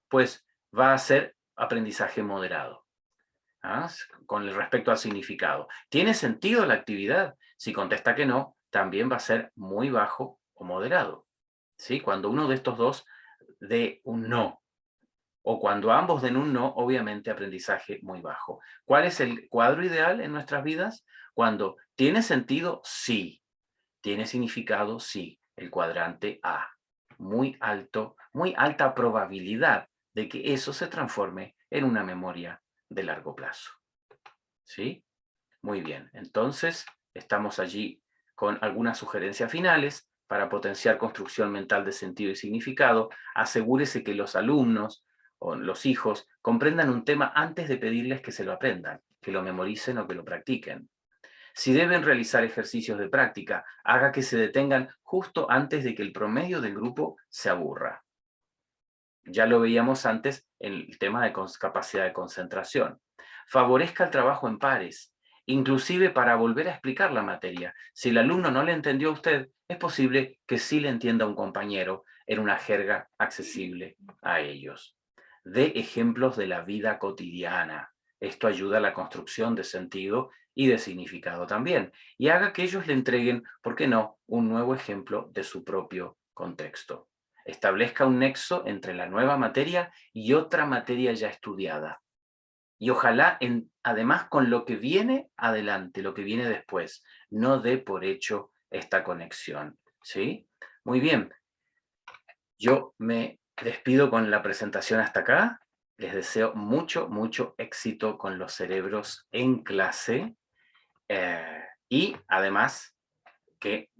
[SPEAKER 1] pues va a ser aprendizaje moderado, ¿ah? Con respecto al significado. ¿Tiene sentido la actividad? Si contesta que no, también va a ser muy bajo o moderado. ¿Sí? Cuando uno de estos dos dé un no, o cuando ambos den un no, obviamente aprendizaje muy bajo. ¿Cuál es el cuadro ideal en nuestras vidas? Cuando tiene sentido, sí. Tiene significado, sí. El cuadrante A. Muy alto, muy alta probabilidad de que eso se transforme en una memoria de largo plazo. ¿Sí? Muy bien. Entonces, estamos allí con algunas sugerencias finales para potenciar construcción mental de sentido y significado. Asegúrese que los alumnos o los hijos comprendan un tema antes de pedirles que se lo aprendan, que lo memoricen o que lo practiquen. Si deben realizar ejercicios de práctica, haga que se detengan justo antes de que el promedio del grupo se aburra. Ya lo veíamos antes en el tema de capacidad de concentración. Favorezca el trabajo en pares, inclusive para volver a explicar la materia. Si el alumno no le entendió a usted, es posible que sí le entienda a un compañero en una jerga accesible a ellos. Dé ejemplos de la vida cotidiana. Esto ayuda a la construcción de sentido y de significado también. Y haga que ellos le entreguen, ¿por qué no?, un nuevo ejemplo de su propio contexto. Establezca un nexo entre la nueva materia y otra materia ya estudiada. Y ojalá, además, con lo que viene adelante, lo que viene después, no dé por hecho esta conexión. ¿Sí? Muy bien. Yo me despido con la presentación hasta acá. Les deseo mucho, mucho éxito con los cerebros en clase. Y además, que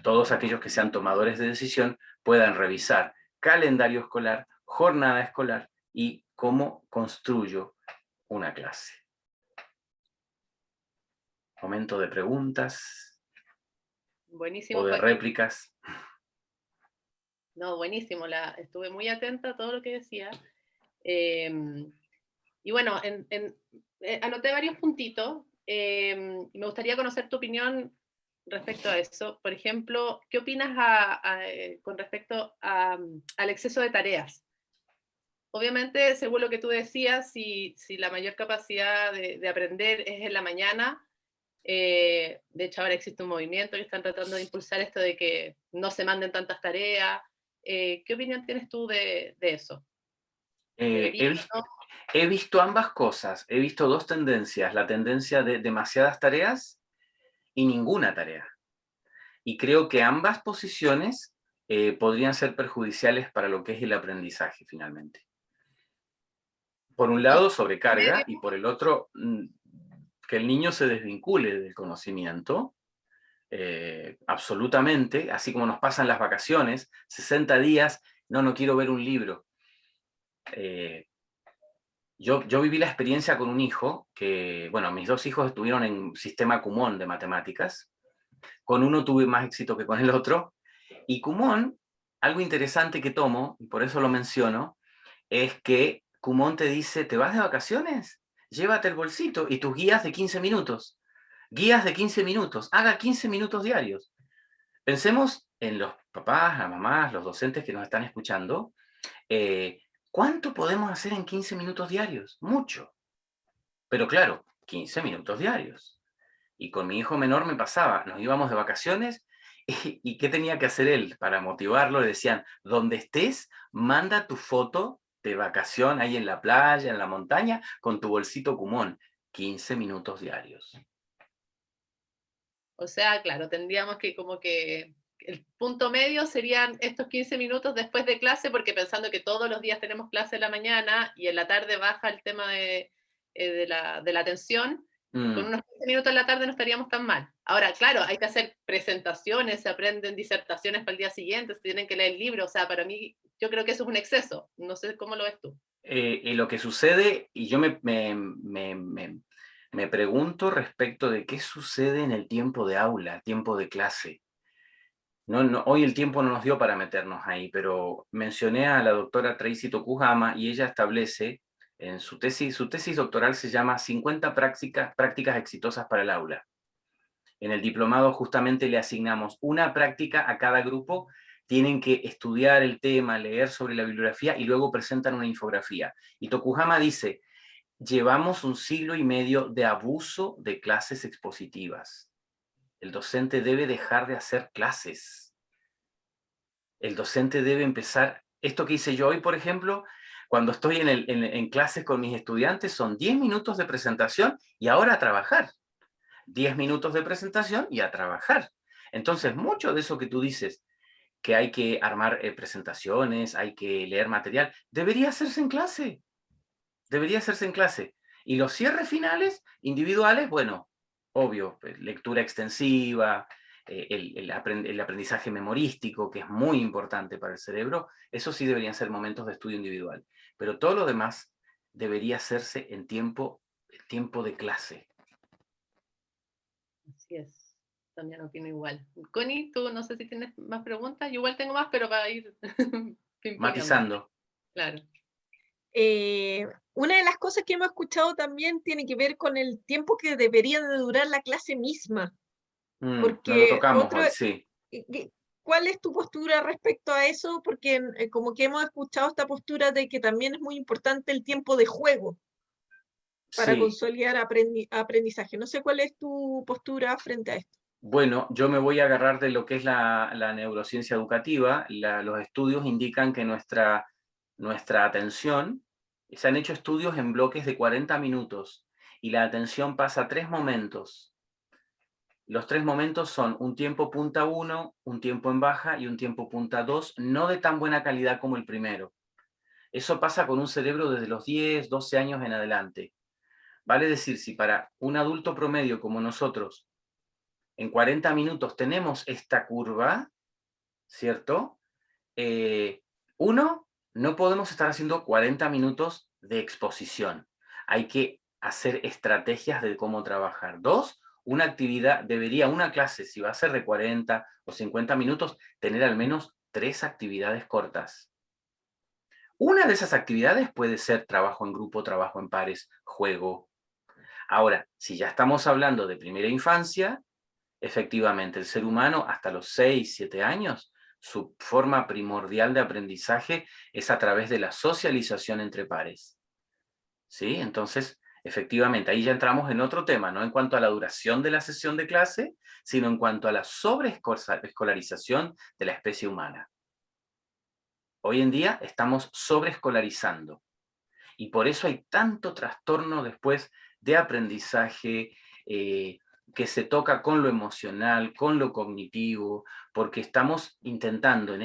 [SPEAKER 1] todos aquellos que sean tomadores de decisión puedan revisar calendario escolar, jornada escolar y cómo construyo una clase. Momento de preguntas
[SPEAKER 2] Buenísimo,
[SPEAKER 1] o de
[SPEAKER 2] Joaquín.
[SPEAKER 1] réplicas.
[SPEAKER 2] No, buenísimo, estuve muy atenta a todo lo que decía. Y bueno, anoté varios puntitos y me gustaría conocer tu opinión respecto a eso. Por ejemplo, ¿qué opinas con respecto al exceso de tareas? Obviamente, según lo que tú decías, si la mayor capacidad de aprender es en la mañana, de hecho ahora existe un movimiento que están tratando de impulsar esto de que no se manden tantas tareas. ¿Qué opinión tienes tú de eso? ¿Debería o no?
[SPEAKER 1] He visto ambas cosas. He visto dos tendencias. La tendencia de demasiadas tareas y ninguna tarea. Y creo que ambas posiciones podrían ser perjudiciales para lo que es el aprendizaje finalmente. Por un lado, sobrecarga, y por el otro, que el niño se desvincule del conocimiento, absolutamente, así como nos pasan las vacaciones, 60 días, no quiero ver un libro. Yo viví la experiencia con un hijo que, bueno, mis dos hijos estuvieron en sistema Kumon de matemáticas. Con uno tuve más éxito que con el otro. Y Kumon, algo interesante que tomo, y por eso lo menciono, es que Kumon te dice, ¿te vas de vacaciones? Llévate el bolsito y tus guías de 15 minutos. Guías de 15 minutos. Haga 15 minutos diarios. Pensemos en los papás, las mamás, los docentes que nos están escuchando. ¿Cuánto podemos hacer en 15 minutos diarios? Mucho. Pero claro, 15 minutos diarios. Y con mi hijo menor me pasaba, nos íbamos de vacaciones y ¿qué tenía que hacer él para motivarlo? Le decían, donde estés, manda tu foto de vacación ahí en la playa, en la montaña, con tu bolsito Kumon. 15 minutos diarios.
[SPEAKER 2] O sea, claro, tendríamos que como que el punto medio serían estos 15 minutos después de clase, porque pensando que todos los días tenemos clase en la mañana y en la tarde baja el tema de la atención, con unos 15 minutos en la tarde no estaríamos tan mal. Ahora, claro, hay que hacer presentaciones, se aprenden disertaciones para el día siguiente, se tienen que leer el libro, o sea, para mí, yo creo que eso es un exceso. No sé cómo lo ves tú.
[SPEAKER 1] Lo que sucede, y yo me pregunto respecto de qué sucede en el tiempo de aula, tiempo de clase. Hoy el tiempo no nos dio para meternos ahí, pero mencioné a la doctora Tracy Tokuhama y ella establece en su tesis doctoral se llama 50 prácticas exitosas para el aula. En el diplomado justamente le asignamos una práctica a cada grupo, tienen que estudiar el tema, leer sobre la bibliografía y luego presentan una infografía. Y Tokuhama dice, llevamos 1,5 siglos de abuso de clases expositivas. El docente debe dejar de hacer clases. El docente debe empezar, esto que hice yo hoy, por ejemplo, cuando estoy en clases con mis estudiantes, son 10 minutos de presentación y ahora a trabajar. 10 minutos de presentación y a trabajar. Entonces, mucho de eso que tú dices, que hay que armar presentaciones, hay que leer material, debería hacerse en clase. Debería hacerse en clase. Y los cierres finales, individuales, bueno, obvio, pues, lectura extensiva, el aprendizaje memorístico, que es muy importante para el cerebro, eso sí deberían ser momentos de estudio individual. Pero todo lo demás debería hacerse en tiempo de clase.
[SPEAKER 2] Así es, también opino igual. Connie, tú no sé si tienes más preguntas, yo igual tengo más, pero para ir pimponeando.
[SPEAKER 1] Matizando.
[SPEAKER 2] Claro.
[SPEAKER 3] Una de las cosas que hemos escuchado también tiene que ver con el tiempo que debería de durar la clase misma.
[SPEAKER 1] No lo
[SPEAKER 3] Porque
[SPEAKER 1] tocamos hoy, sí.
[SPEAKER 3] ¿cuál es tu postura respecto a eso? Porque como que hemos escuchado esta postura de que también es muy importante el tiempo de juego para
[SPEAKER 1] Sí.
[SPEAKER 3] consolidar aprendizaje. No sé cuál es tu postura frente a esto.
[SPEAKER 1] Bueno, yo me voy a agarrar de lo que es la neurociencia educativa. Los estudios indican que nuestra atención, se han hecho estudios en bloques de 40 minutos y la atención pasa a 3 momentos. Los 3 momentos son un tiempo punta 1, un tiempo en baja y un tiempo punta 2, no de tan buena calidad como el primero. Eso pasa con un cerebro desde los 10, 12 años en adelante. Vale decir, si para un adulto promedio como nosotros, en 40 minutos tenemos esta curva, ¿cierto? Uno, no podemos estar haciendo 40 minutos de exposición. Hay que hacer estrategias de cómo trabajar. Dos, una actividad, una clase, si va a ser de 40 o 50 minutos, tener al menos 3 actividades cortas. Una de esas actividades puede ser trabajo en grupo, trabajo en pares, juego. Ahora, si ya estamos hablando de primera infancia, efectivamente, el ser humano hasta los 6, 7 años, su forma primordial de aprendizaje es a través de la socialización entre pares. ¿Sí? Entonces, efectivamente, ahí ya entramos en otro tema, no en cuanto a la duración de la sesión de clase, sino en cuanto a la sobreescolarización de la especie humana. Hoy en día estamos sobreescolarizando y por eso hay tanto trastorno después de aprendizaje, que se toca con lo emocional, con lo cognitivo, porque estamos intentando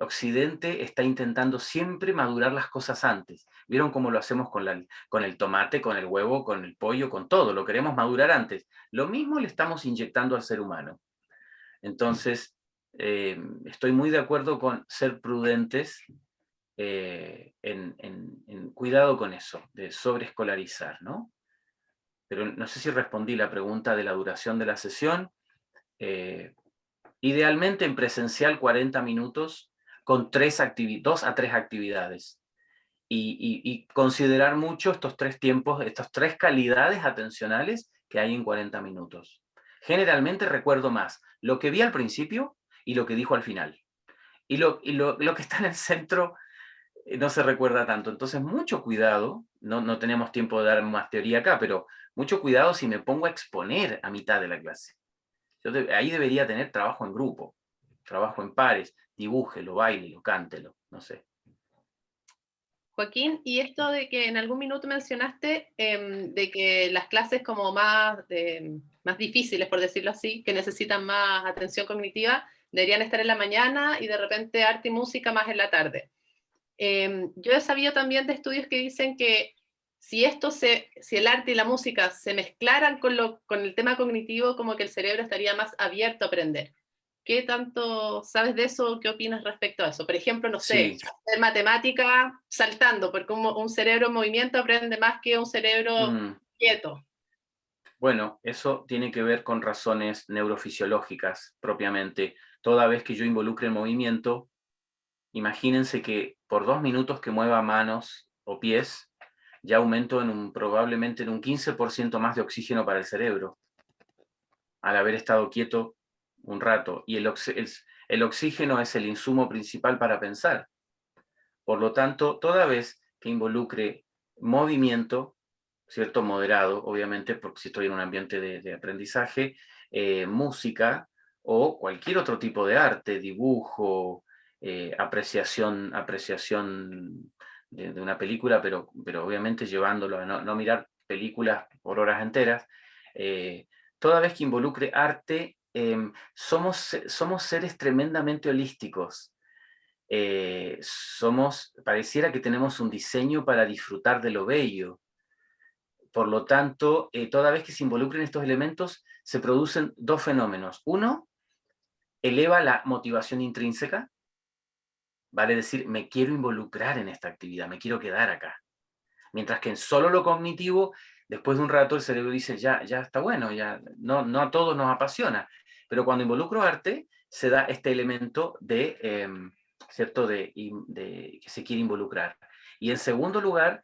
[SPEAKER 1] Occidente está intentando siempre madurar las cosas antes. ¿Vieron cómo lo hacemos con el tomate, con el huevo, con el pollo, con todo? Lo queremos madurar antes. Lo mismo le estamos inyectando al ser humano. Entonces, estoy muy de acuerdo con ser prudentes, en cuidado con eso, de sobreescolarizar, ¿no? Pero no sé si respondí la pregunta de la duración de la sesión. Idealmente en presencial 40 minutos con 2 a 3 actividades. Y considerar mucho estos 3 tiempos, estas 3 calidades atencionales que hay en 40 minutos. Generalmente recuerdo más lo que vi al principio y lo que dijo al final. Y lo que está en el centro no se recuerda tanto. Entonces, mucho cuidado, no tenemos tiempo de dar más teoría acá, pero mucho cuidado si me pongo a exponer a mitad de la clase. Ahí debería tener trabajo en grupo, trabajo en pares, dibújelo, bailelo, cántelo, no sé.
[SPEAKER 2] Joaquín, y esto de que en algún minuto mencionaste de que las clases como más difíciles, por decirlo así, que necesitan más atención cognitiva, deberían estar en la mañana y de repente arte y música más en la tarde. Yo he sabido también de estudios que dicen que si el arte y la música se mezclaran con el tema cognitivo, como que el cerebro estaría más abierto a aprender. ¿Qué tanto sabes de eso? ¿Qué opinas respecto a eso? Por ejemplo, no sé,
[SPEAKER 1] Sí.
[SPEAKER 2] hacer matemática saltando, porque un cerebro en movimiento aprende más que un cerebro quieto.
[SPEAKER 1] Bueno, eso tiene que ver con razones neurofisiológicas propiamente. Toda vez que yo involucre el movimiento, imagínense que por 2 minutos que mueva manos o pies, ya aumento probablemente en un 15% más de oxígeno para el cerebro, al haber estado quieto un rato. Y el oxígeno es el insumo principal para pensar. Por lo tanto, toda vez que involucre movimiento, ¿cierto? Moderado, obviamente, porque si estoy en un ambiente de aprendizaje, música o cualquier otro tipo de arte, dibujo, apreciación de una película, pero obviamente llevándolo a no mirar películas por horas enteras. Toda vez que involucre arte, somos seres tremendamente holísticos. Pareciera que tenemos un diseño para disfrutar de lo bello. Por lo tanto, toda vez que se involucren estos elementos, se producen dos fenómenos. Uno, eleva la motivación intrínseca, vale decir, me quiero involucrar en esta actividad, me quiero quedar acá. Mientras que en solo lo cognitivo, después de un rato el cerebro dice, ya está bueno, ya no a todos nos apasiona. Pero cuando involucro arte, se da este elemento de, ¿cierto? De que se quiere involucrar. Y en segundo lugar,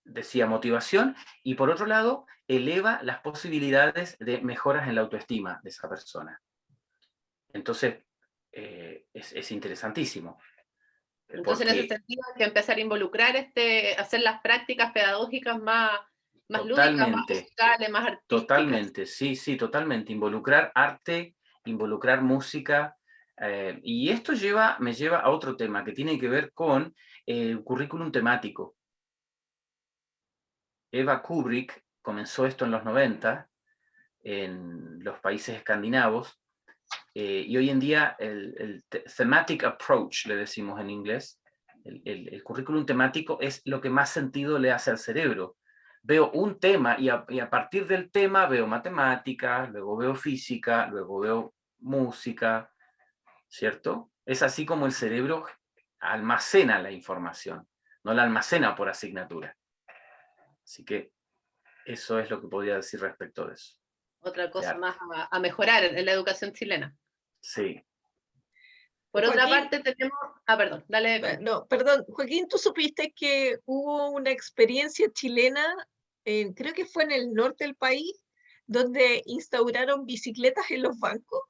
[SPEAKER 1] decía motivación, y por otro lado, eleva las posibilidades de mejoras en la autoestima de esa persona. Entonces, es interesantísimo.
[SPEAKER 2] Entonces, en ese sentido, hay que empezar a involucrar, hacer las prácticas pedagógicas más lúdicas, más musicales, más artísticas.
[SPEAKER 1] Totalmente, sí, totalmente. Involucrar arte, involucrar música. Y esto me lleva a otro tema que tiene que ver con el currículum temático. Eva Kubrick comenzó esto en los 90 en los países escandinavos, y hoy en día el thematic approach, le decimos en inglés, el currículum temático es lo que más sentido le hace al cerebro. Veo un tema y a partir del tema veo matemáticas, luego veo física, luego veo música, ¿cierto? Es así como el cerebro almacena la información, no la almacena por asignatura. Así que eso es lo que podría decir respecto de eso.
[SPEAKER 2] Otra cosa más a mejorar en la educación chilena.
[SPEAKER 1] Sí.
[SPEAKER 2] Por Joaquín, otra parte tenemos... perdón, dale.
[SPEAKER 3] No, perdón. Joaquín, ¿tú supiste que hubo una experiencia chilena, creo que fue en el norte del país, donde instauraron bicicletas en los bancos?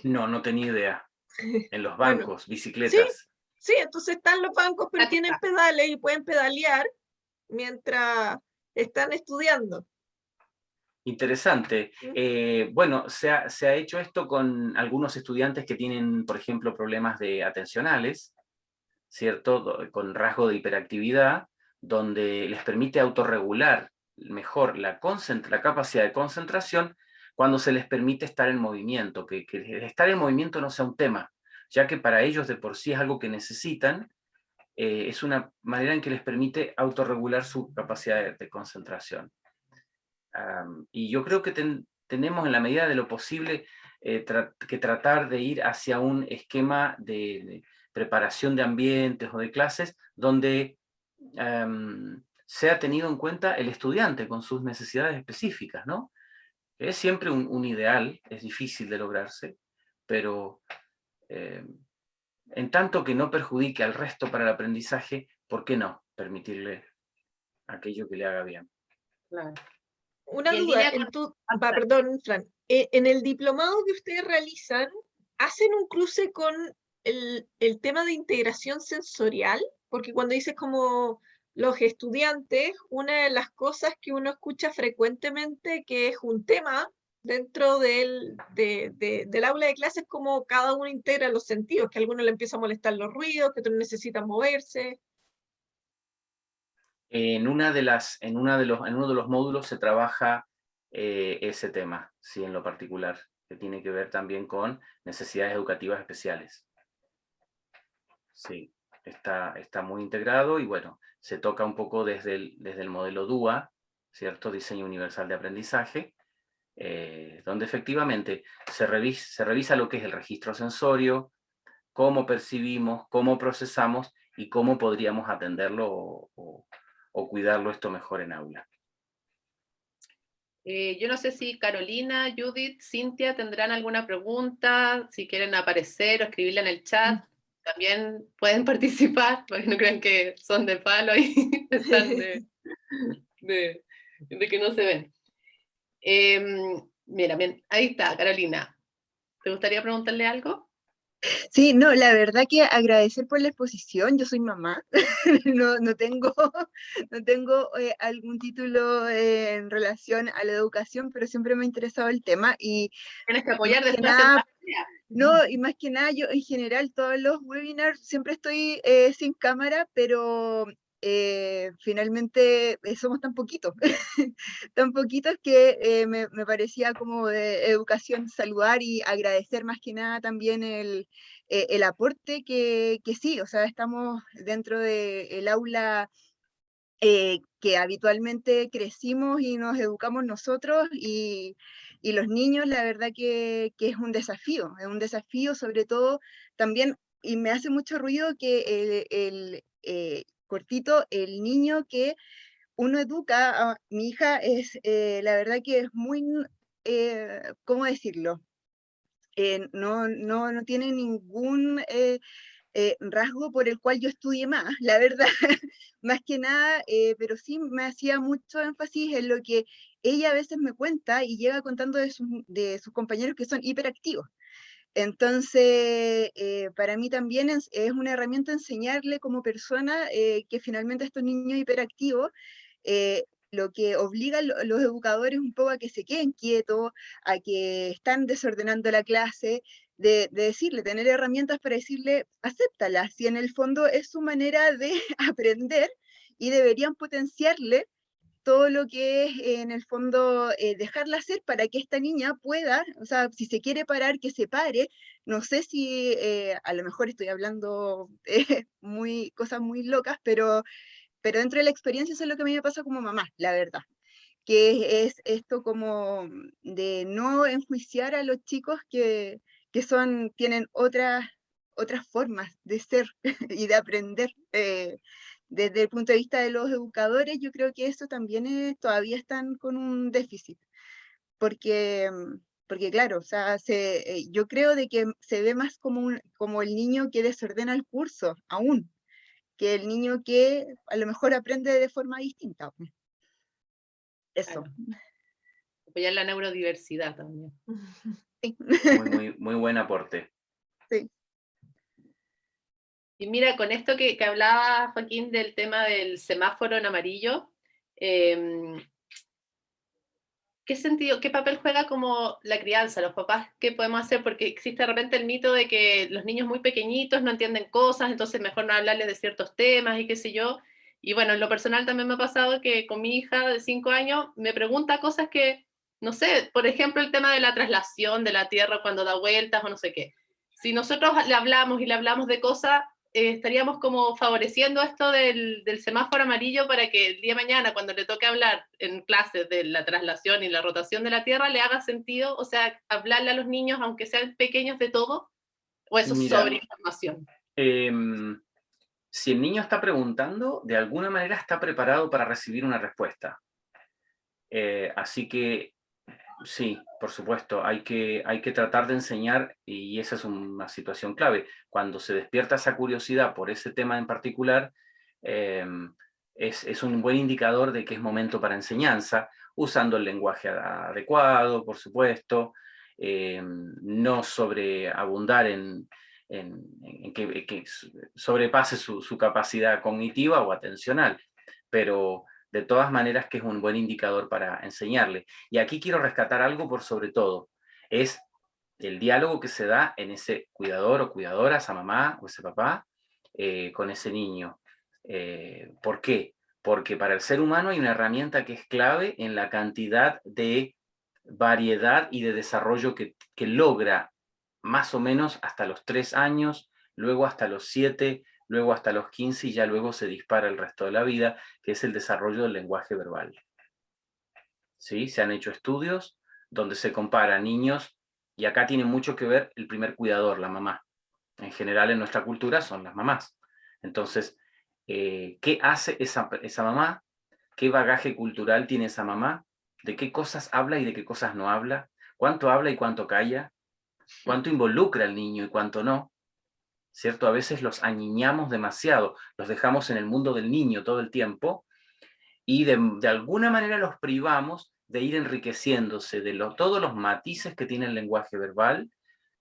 [SPEAKER 1] No tenía idea. En los bancos, bueno, bicicletas.
[SPEAKER 3] Sí, entonces están los bancos, pero tienen pedales y pueden pedalear mientras están estudiando.
[SPEAKER 1] Interesante. Bueno, se ha hecho esto con algunos estudiantes que tienen, por ejemplo, problemas atencionales, ¿cierto? Con rasgo de hiperactividad, donde les permite autorregular mejor la capacidad de concentración cuando se les permite estar en movimiento, que estar en movimiento no sea un tema, ya que para ellos de por sí es algo que necesitan, es una manera en que les permite autorregular su capacidad de concentración. Y yo creo que tenemos en la medida de lo posible que tratar de ir hacia un esquema de preparación de ambientes o de clases donde sea tenido en cuenta el estudiante con sus necesidades específicas, ¿no? Es siempre un ideal, es difícil de lograrse, pero en tanto que no perjudique al resto para el aprendizaje, ¿por qué no permitirle aquello que le haga bien?
[SPEAKER 3] Claro. Una duda, perdón, Fran, en el diplomado que ustedes realizan, ¿hacen un cruce con el tema de integración sensorial? Porque cuando dices como los estudiantes, una de las cosas que uno escucha frecuentemente que es un tema dentro del aula de clases es como cada uno integra los sentidos, que a alguno le empieza a molestar los ruidos, que otro necesita moverse.
[SPEAKER 1] En uno de los módulos se trabaja ese tema, sí, en lo particular, que tiene que ver también con necesidades educativas especiales. Sí, está muy integrado y bueno, se toca un poco desde el modelo DUA, ¿cierto? Diseño Universal de Aprendizaje, donde efectivamente se revisa lo que es el registro sensorio, cómo percibimos, cómo procesamos y cómo podríamos atenderlo o cuidarlo esto mejor en aula.
[SPEAKER 2] Yo no sé si Carolina, Judith, Cintia tendrán alguna pregunta, si quieren aparecer o escribirla en el chat, también pueden participar, porque no crean que son de palo y están de que no se ven. Mira, bien, ahí está, Carolina. ¿Te gustaría preguntarle algo?
[SPEAKER 4] Sí, no, la verdad que agradecer por la exposición. Yo soy mamá, no tengo, no tengo algún título en relación a la educación, pero siempre me ha interesado el tema y
[SPEAKER 2] Tienes que
[SPEAKER 4] más
[SPEAKER 2] apoyar
[SPEAKER 4] que
[SPEAKER 2] después en
[SPEAKER 4] nada,
[SPEAKER 2] familia.
[SPEAKER 4] no, y más que nada yo en general todos los webinars siempre estoy sin cámara, pero finalmente somos tan poquitos, tan poquitos que me parecía como de educación saludar y agradecer más que nada también el aporte que sí, o sea, estamos dentro del aula que habitualmente crecimos y nos educamos nosotros y los niños, la verdad que es un desafío sobre todo también, y me hace mucho ruido que cortito, el niño que uno educa, mi hija es, la verdad que es muy, ¿cómo decirlo? No tiene ningún rasgo por el cual yo estudié más, la verdad, más que nada, pero sí me hacía mucho énfasis en lo que ella a veces me cuenta y llega contando de sus compañeros que son hiperactivos. Entonces, para mí también es una herramienta enseñarle como persona que finalmente estos niños hiperactivos, lo que obliga a los educadores un poco a que se queden quietos, a que están desordenando la clase, de decirle, tener herramientas para decirle, acéptalas, y en el fondo es su manera de aprender y deberían potenciarle todo lo que es en el fondo dejarla hacer para que esta niña pueda, o sea, si se quiere parar, que se pare. No sé si a lo mejor estoy hablando cosas muy locas, pero dentro de la experiencia eso es lo que a mí me pasa como mamá, la verdad, que es esto como de no enjuiciar a los chicos que tienen otras formas de ser y de aprender. Desde el punto de vista de los educadores, yo creo que eso también todavía están con un déficit, porque, porque claro, o sea, yo creo de que se ve más como el niño que desordena el curso, aún, que el niño que a lo mejor aprende de forma distinta. Eso.
[SPEAKER 2] Claro. Apoyar la neurodiversidad también.
[SPEAKER 4] Sí.
[SPEAKER 1] Muy buen aporte.
[SPEAKER 4] Sí.
[SPEAKER 2] Y mira, con esto que hablaba Joaquín del tema del semáforo en amarillo, ¿qué sentido, qué papel juega como la crianza, los papás, qué podemos hacer? Porque existe de repente el mito de que los niños muy pequeñitos no entienden cosas, entonces mejor no hablarles de ciertos temas y qué sé yo. Y bueno, en lo personal también me ha pasado que con mi hija de 5 años me pregunta cosas que, no sé, por ejemplo, el tema de la traslación de la Tierra cuando da vueltas o no sé qué. Si nosotros le hablamos y le hablamos de cosas, estaríamos como favoreciendo esto del semáforo amarillo para que el día de mañana, cuando le toque hablar en clases de la traslación y la rotación de la Tierra, le haga sentido, o sea, hablarle a los niños, aunque sean pequeños, de todo, o eso es
[SPEAKER 1] Mira,
[SPEAKER 2] sobreinformación.
[SPEAKER 1] Si el niño está preguntando, de alguna manera está preparado para recibir una respuesta. Así que sí, por supuesto, hay que tratar de enseñar, y esa es una situación clave. Cuando se despierta esa curiosidad por ese tema en particular, es un buen indicador de que es momento para enseñanza, usando el lenguaje adecuado, por supuesto, no sobreabundar en que sobrepase su capacidad cognitiva o atencional, pero de todas maneras que es un buen indicador para enseñarle. Y aquí quiero rescatar algo por sobre todo, es el diálogo que se da en ese cuidador o cuidadora, esa mamá o ese papá, con ese niño. ¿Por qué? Porque para el ser humano hay una herramienta que es clave en la cantidad de variedad y de desarrollo que logra más o menos hasta los 3 años, luego hasta los 7, luego hasta los 15 y ya luego se dispara el resto de la vida, que es el desarrollo del lenguaje verbal. ¿Sí? Se han hecho estudios donde se compara niños, y acá tiene mucho que ver el primer cuidador, la mamá. En general en nuestra cultura son las mamás. Entonces, ¿qué hace esa mamá? ¿Qué bagaje cultural tiene esa mamá? ¿De qué cosas habla y de qué cosas no habla? ¿Cuánto habla y cuánto calla? ¿Cuánto involucra al niño y cuánto no? ¿Cierto? A veces los aniñamos demasiado, los dejamos en el mundo del niño todo el tiempo y de alguna manera los privamos de ir enriqueciéndose de todos los matices que tiene el lenguaje verbal,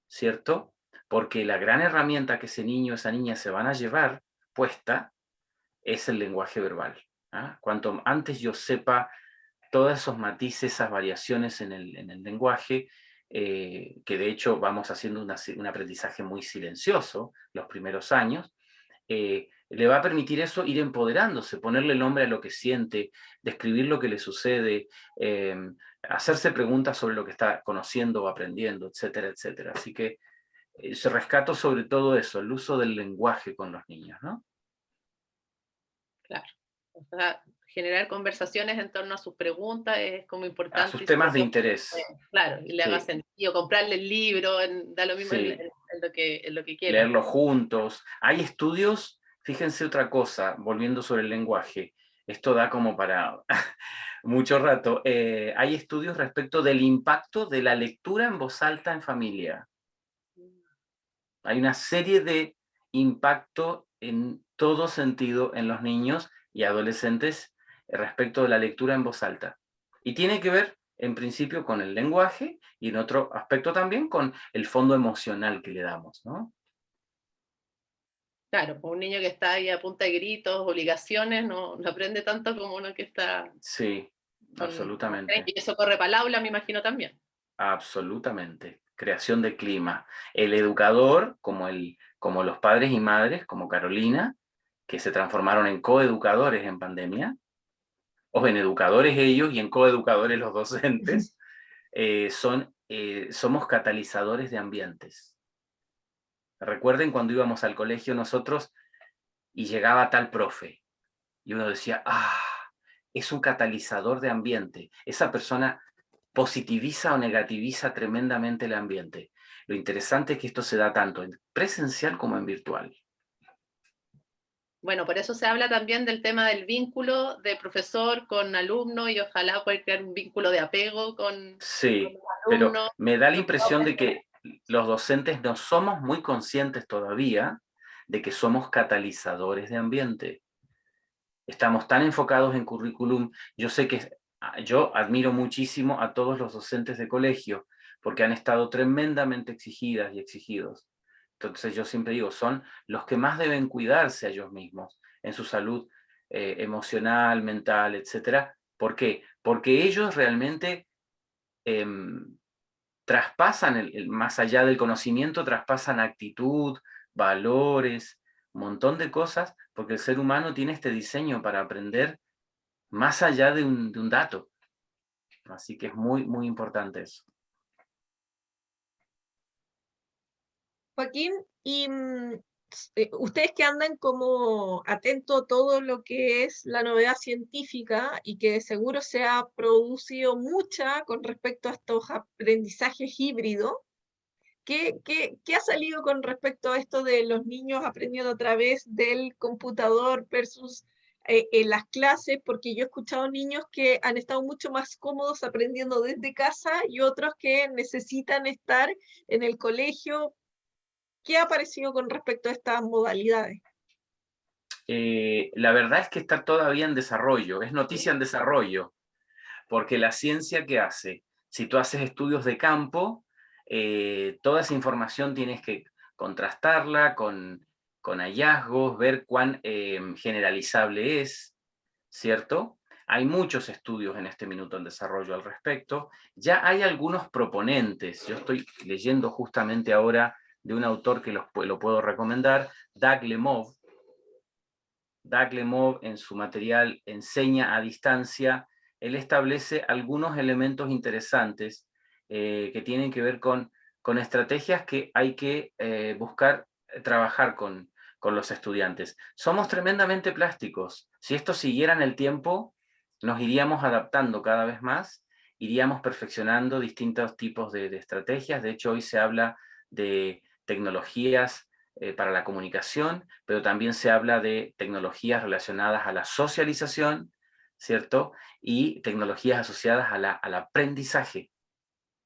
[SPEAKER 1] ¿cierto? porque la gran herramienta que ese niño o esa niña se van a llevar puesta es el lenguaje verbal. ¿Ah? Cuanto antes yo sepa todos esos matices, esas variaciones en el lenguaje, que de hecho vamos haciendo un aprendizaje muy silencioso los primeros años, le va a permitir eso ir empoderándose, ponerle nombre a lo que siente, describir lo que le sucede, hacerse preguntas sobre lo que está conociendo o aprendiendo, etcétera, etcétera. Así que se rescato sobre todo eso, el uso del lenguaje con los niños, ¿no?
[SPEAKER 2] Claro. O sea, generar conversaciones en torno a sus preguntas es como importante.
[SPEAKER 1] A sus temas de interés.
[SPEAKER 2] Claro, y le haga sentido, comprarle el libro, da lo mismo en lo que quiera.
[SPEAKER 1] Leerlo juntos. Hay estudios, fíjense otra cosa, volviendo sobre el lenguaje, esto da como para mucho rato, hay estudios respecto del impacto de la lectura en voz alta en familia. Hay una serie de impacto en todo sentido en los niños y adolescentes respecto de la lectura en voz alta. Y tiene que ver, en principio, con el lenguaje y en otro aspecto también con el fondo emocional que le damos, ¿no?
[SPEAKER 2] Claro, pues un niño que está ahí a punta de gritos, obligaciones, no aprende tanto como uno que está...
[SPEAKER 1] Sí, absolutamente.
[SPEAKER 2] Y eso corre para el aula, me imagino también.
[SPEAKER 1] Absolutamente. Creación de clima. El educador, como los padres y madres, como Carolina, que se transformaron en coeducadores en pandemia, o en educadores ellos y en coeducadores los docentes, somos catalizadores de ambientes. Recuerden cuando íbamos al colegio nosotros y llegaba tal profe, y uno decía, es un catalizador de ambiente. Esa persona positiviza o negativiza tremendamente el ambiente. Lo interesante es que esto se da tanto en presencial como en virtual.
[SPEAKER 2] Bueno, por eso se habla también del tema del vínculo de profesor con alumno y ojalá poder crear un vínculo de apego con
[SPEAKER 1] Sí,
[SPEAKER 2] con los
[SPEAKER 1] pero me da la impresión de que los docentes no somos muy conscientes todavía de que somos catalizadores de ambiente. Estamos tan enfocados en currículum. Yo sé que yo admiro muchísimo a todos los docentes de colegio porque han estado tremendamente exigidas y exigidos. Entonces yo siempre digo, son los que más deben cuidarse a ellos mismos en su salud emocional, mental, etc. ¿Por qué? Porque ellos realmente traspasan, más allá del conocimiento, traspasan actitud, valores, un montón de cosas, porque el ser humano tiene este diseño para aprender más allá de un dato. Así que es muy, muy importante eso.
[SPEAKER 3] Joaquín, y ustedes que andan como atento a todo lo que es la novedad científica y que seguro se ha producido mucha con respecto a estos aprendizajes híbridos, ¿qué ha salido con respecto a esto de los niños aprendiendo a través del computador versus en las clases? Porque yo he escuchado niños que han estado mucho más cómodos aprendiendo desde casa y otros que necesitan estar en el colegio. ¿Qué ha parecido con respecto a estas modalidades?
[SPEAKER 1] La verdad es que está todavía en desarrollo, es noticia en desarrollo, porque la ciencia ¿qué hace? Si tú haces estudios de campo, toda esa información tienes que contrastarla con hallazgos, ver cuán generalizable es, ¿cierto? Hay muchos estudios en este minuto en desarrollo al respecto. Ya hay algunos proponentes. Yo estoy leyendo justamente ahora de un autor que lo puedo recomendar, Doug Lemov. Doug Lemov en su material Enseña a distancia, él establece algunos elementos interesantes que tienen que ver con estrategias que hay que buscar trabajar con los estudiantes. Somos tremendamente plásticos. Si esto siguiera en el tiempo, nos iríamos adaptando cada vez más, iríamos perfeccionando distintos tipos de estrategias. De hecho, hoy se habla de tecnologías para la comunicación, pero también se habla de tecnologías relacionadas a la socialización, ¿cierto? Y tecnologías asociadas al aprendizaje.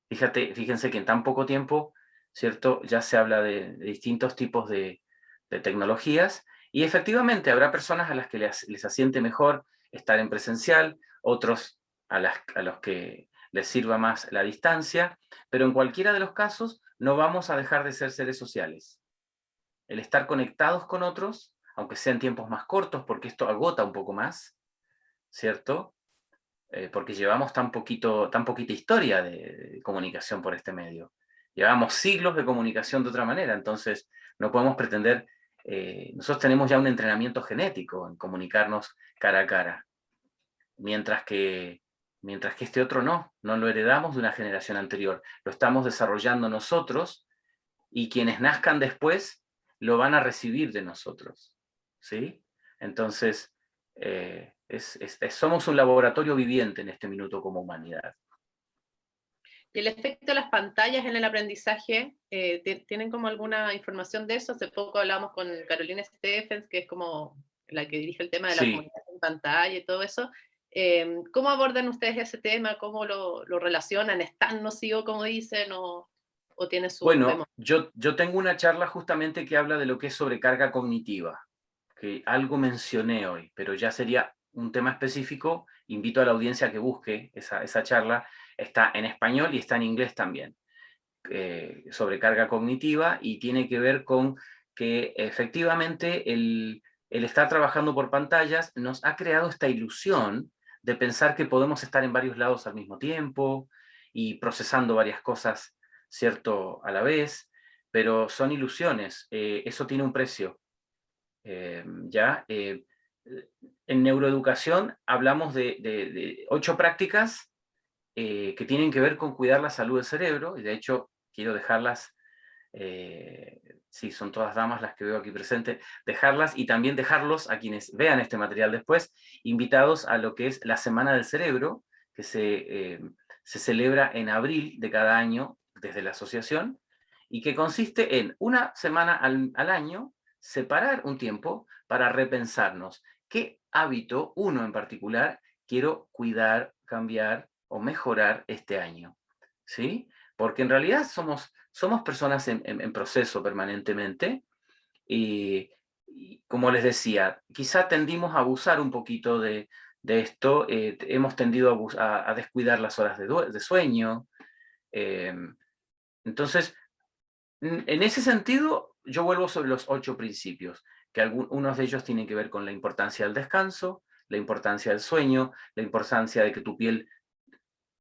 [SPEAKER 1] Fíjense que en tan poco tiempo, ¿cierto? Ya se habla de distintos tipos de tecnologías y efectivamente habrá personas a las que les asiente mejor estar en presencial, otros a los que les sirva más la distancia, pero en cualquiera de los casos no vamos a dejar de ser seres sociales. El estar conectados con otros, aunque sean tiempos más cortos, porque esto agota un poco más, ¿cierto? Porque llevamos tan poquita historia de comunicación por este medio. Llevamos siglos de comunicación de otra manera, entonces no podemos pretender, nosotros tenemos ya un entrenamiento genético en comunicarnos cara a cara, mientras que este otro no lo heredamos de una generación anterior, lo estamos desarrollando nosotros, y quienes nazcan después lo van a recibir de nosotros, ¿sí? Entonces, somos un laboratorio viviente en este minuto como humanidad.
[SPEAKER 2] ¿Y el efecto de las pantallas en el aprendizaje? ¿Tienen como alguna información de eso? Hace poco hablamos con Carolina Stephens, que es como la que dirige el tema de la comunicación en pantalla y todo eso. ¿Cómo abordan ustedes ese tema? ¿Cómo lo relacionan? ¿Es tan nocivo como dicen o tiene su...
[SPEAKER 1] Bueno, yo tengo una charla justamente que habla de lo que es sobrecarga cognitiva, que algo mencioné hoy, pero ya sería un tema específico. Invito a la audiencia a que busque esa charla. Está en español y está en inglés también. Sobrecarga cognitiva, y tiene que ver con que efectivamente el estar trabajando por pantallas nos ha creado esta ilusión de pensar que podemos estar en varios lados al mismo tiempo y procesando varias cosas, ¿cierto?, a la vez, pero son ilusiones. Eso tiene un precio. En neuroeducación hablamos de 8 prácticas que tienen que ver con cuidar la salud del cerebro, y de hecho quiero dejarlas, sí, son todas damas las que veo aquí presentes, dejarlas y también dejarlos a quienes vean este material después, invitados a lo que es la Semana del Cerebro, que se celebra en abril de cada año desde la asociación, y que consiste en una semana al año, separar un tiempo para repensarnos qué hábito, uno en particular, quiero cuidar, cambiar o mejorar este año, ¿sí? Porque en realidad somos personas en proceso permanentemente, y como les decía, quizá tendimos a abusar un poquito de esto, hemos tendido a descuidar las horas de sueño. Entonces, en ese sentido, yo vuelvo sobre los 8 principios, que unos de ellos tienen que ver con la importancia del descanso, la importancia del sueño, la importancia de que tu piel,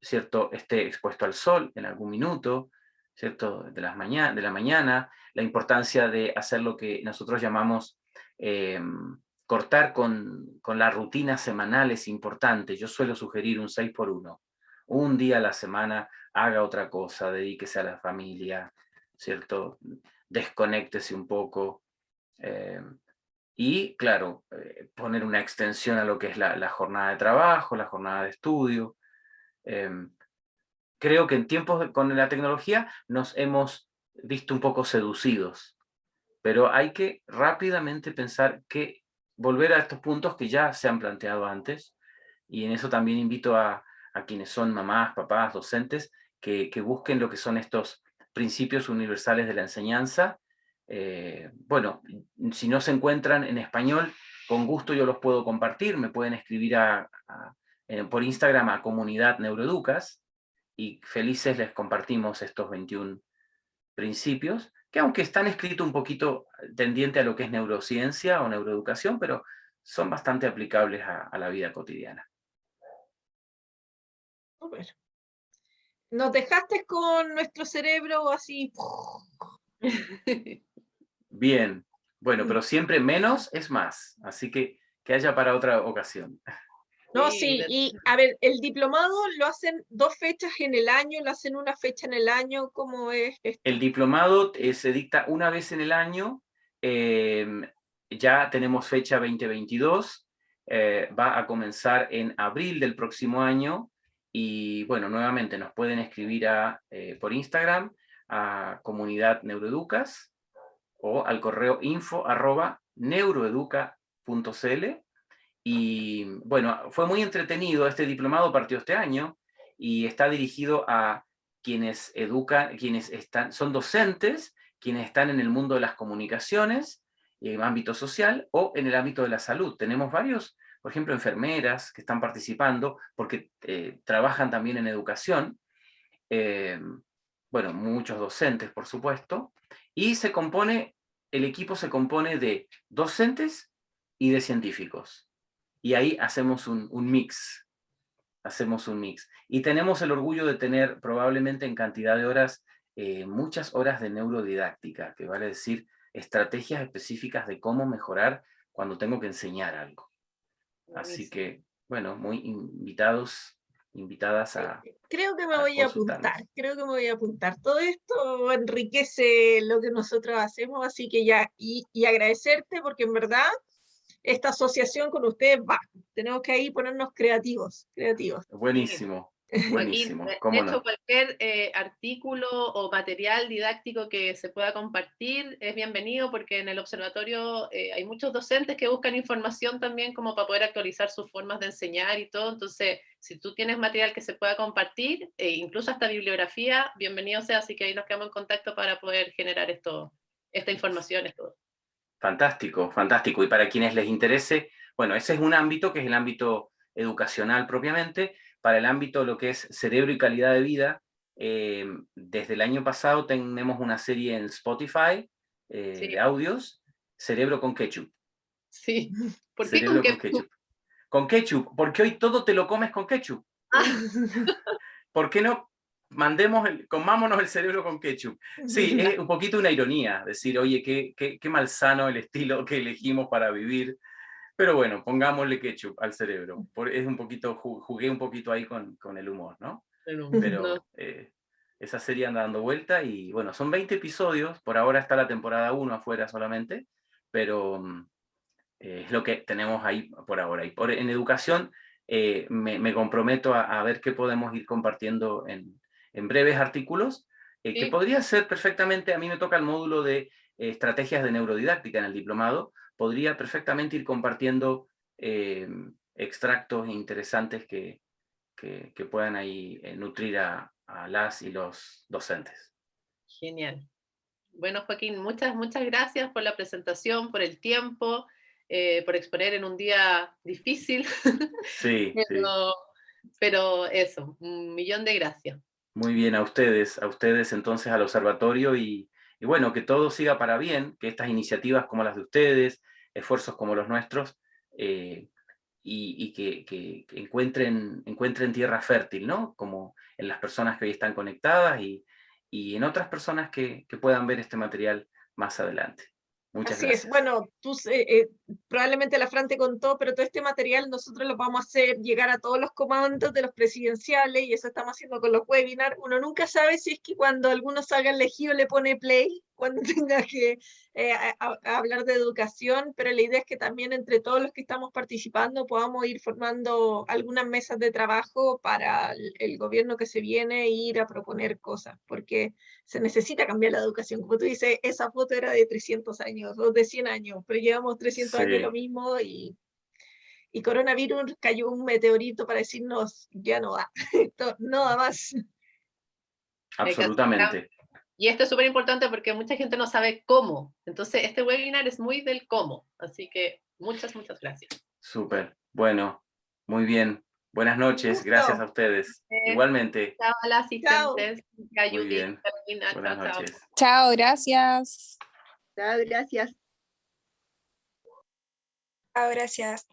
[SPEAKER 1] ¿cierto?, esté expuesto al sol en algún minuto, ¿cierto?, de la mañana, la importancia de hacer lo que nosotros llamamos cortar con la rutina semanal es importante. Yo suelo sugerir un 6x1. Un día a la semana haga otra cosa, dedíquese a la familia, ¿cierto? Desconéctese un poco. Y claro, poner una extensión a lo que es la jornada de trabajo, la jornada de estudio. Creo que en tiempos con la tecnología nos hemos visto un poco seducidos, pero hay que rápidamente pensar que volver a estos puntos que ya se han planteado antes, y en eso también invito a quienes son mamás, papás, docentes, que busquen lo que son estos principios universales de la enseñanza. Bueno, si no se encuentran en español, con gusto yo los puedo compartir. Me pueden escribir por Instagram a Comunidad Neuroeducas, y felices les compartimos estos 21 principios, que aunque están escritos un poquito tendiente a lo que es neurociencia o neuroeducación, pero son bastante aplicables a la vida cotidiana.
[SPEAKER 3] Super. Nos dejaste con nuestro cerebro así.
[SPEAKER 1] Bien, bueno, pero siempre menos es más, así que haya para otra ocasión.
[SPEAKER 3] No, sí, y a ver, el diplomado lo hacen 2 fechas en el año, lo hacen una fecha en el año, ¿cómo es esto?
[SPEAKER 1] El diplomado se dicta una vez en el año, ya tenemos fecha 2022, va a comenzar en abril del próximo año, y bueno, nuevamente nos pueden escribir por Instagram a Comunidad Neuroeducas o al correo info@neuroeduca.cl. Y bueno, fue muy entretenido. Este diplomado partió este año y está dirigido a quienes educan, son docentes, quienes están en el mundo de las comunicaciones, en el ámbito social o en el ámbito de la salud. Tenemos varios, por ejemplo, enfermeras que están participando porque trabajan también en educación. bueno, muchos docentes, por supuesto, y el equipo se compone de docentes y de científicos. Y ahí hacemos un mix. Y tenemos el orgullo de tener probablemente en cantidad de horas, muchas horas de neurodidáctica, que vale decir estrategias específicas de cómo mejorar cuando tengo que enseñar algo. Así que, bueno, muy invitadas a...
[SPEAKER 3] Creo que me voy a apuntar. Todo esto enriquece lo que nosotros hacemos, así que ya, y agradecerte porque en verdad esta asociación con ustedes va. Tenemos que ahí ponernos creativos.
[SPEAKER 1] Buenísimo. Buenísimo,
[SPEAKER 2] de hecho, cualquier artículo o material didáctico que se pueda compartir es bienvenido, porque en el observatorio hay muchos docentes que buscan información también como para poder actualizar sus formas de enseñar y todo. Entonces, si tú tienes material que se pueda compartir, incluso hasta bibliografía, bienvenido sea. Así que ahí nos quedamos en contacto para poder generar esta información.
[SPEAKER 1] Fantástico, fantástico. Y para quienes les interese, bueno, ese es un ámbito que es el ámbito educacional propiamente. Para el ámbito lo que es cerebro y calidad de vida, desde el año pasado tenemos una serie en Spotify de audios, Cerebro con Ketchup.
[SPEAKER 2] Sí, ¿por qué
[SPEAKER 1] Cerebro con ketchup? Con ketchup, porque hoy todo te lo comes con ketchup. ¿Por qué no comámonos el cerebro con ketchup? Sí, es un poquito una ironía, decir, oye, qué malsano el estilo que elegimos para vivir. Pero bueno, pongámosle ketchup al cerebro. Es un poquito, jugué un poquito ahí con el humor, ¿no? Pero esa serie anda dando vuelta y bueno, son 20 episodios, por ahora está la temporada 1 afuera solamente, pero es lo que tenemos ahí por ahora. Y en educación me comprometo a ver qué podemos ir compartiendo en breves artículos, que podría ser perfectamente, a mí me toca el módulo de estrategias de neurodidáctica en el diplomado, podría perfectamente ir compartiendo extractos interesantes que puedan ahí nutrir a las y los docentes.
[SPEAKER 2] Genial. Bueno, Joaquín, muchas gracias por la presentación, por el tiempo, por exponer en un día difícil.
[SPEAKER 1] Sí,
[SPEAKER 2] pero eso, 1.000.000 de gracias.
[SPEAKER 1] Muy bien, a ustedes entonces al observatorio y bueno, que todo siga para bien, que estas iniciativas como las de ustedes, esfuerzos como los nuestros, y que encuentren tierra fértil, ¿no? Como en las personas que hoy están conectadas y en otras personas que puedan ver este material más adelante. Muchas gracias.
[SPEAKER 3] Así es, bueno, tú probablemente la Fran te contó, pero todo este material nosotros lo vamos a hacer llegar a todos los comandos de los presidenciales, y eso estamos haciendo con los webinars. Uno nunca sabe si es que cuando alguno salga elegido le pone play, cuando tenga que hablar de educación, pero la idea es que también entre todos los que estamos participando podamos ir formando algunas mesas de trabajo para el gobierno que se viene e ir a proponer cosas, porque se necesita cambiar la educación. Como tú dices, esa foto era de 300 años o de 100 años, pero llevamos 300 años lo mismo, y coronavirus cayó un meteorito para decirnos, ya no da, esto no da más.
[SPEAKER 1] Absolutamente.
[SPEAKER 2] Y esto es súper importante porque mucha gente no sabe cómo. Entonces, este webinar es muy del cómo. Así que muchas gracias.
[SPEAKER 1] Súper. Bueno, muy bien. Buenas noches. Gracias a ustedes. Igualmente.
[SPEAKER 2] Chao a las asistentes.
[SPEAKER 1] Muy bien. Buenas noches.
[SPEAKER 5] Chao, gracias.
[SPEAKER 4] Chao, gracias.
[SPEAKER 5] Chao, gracias.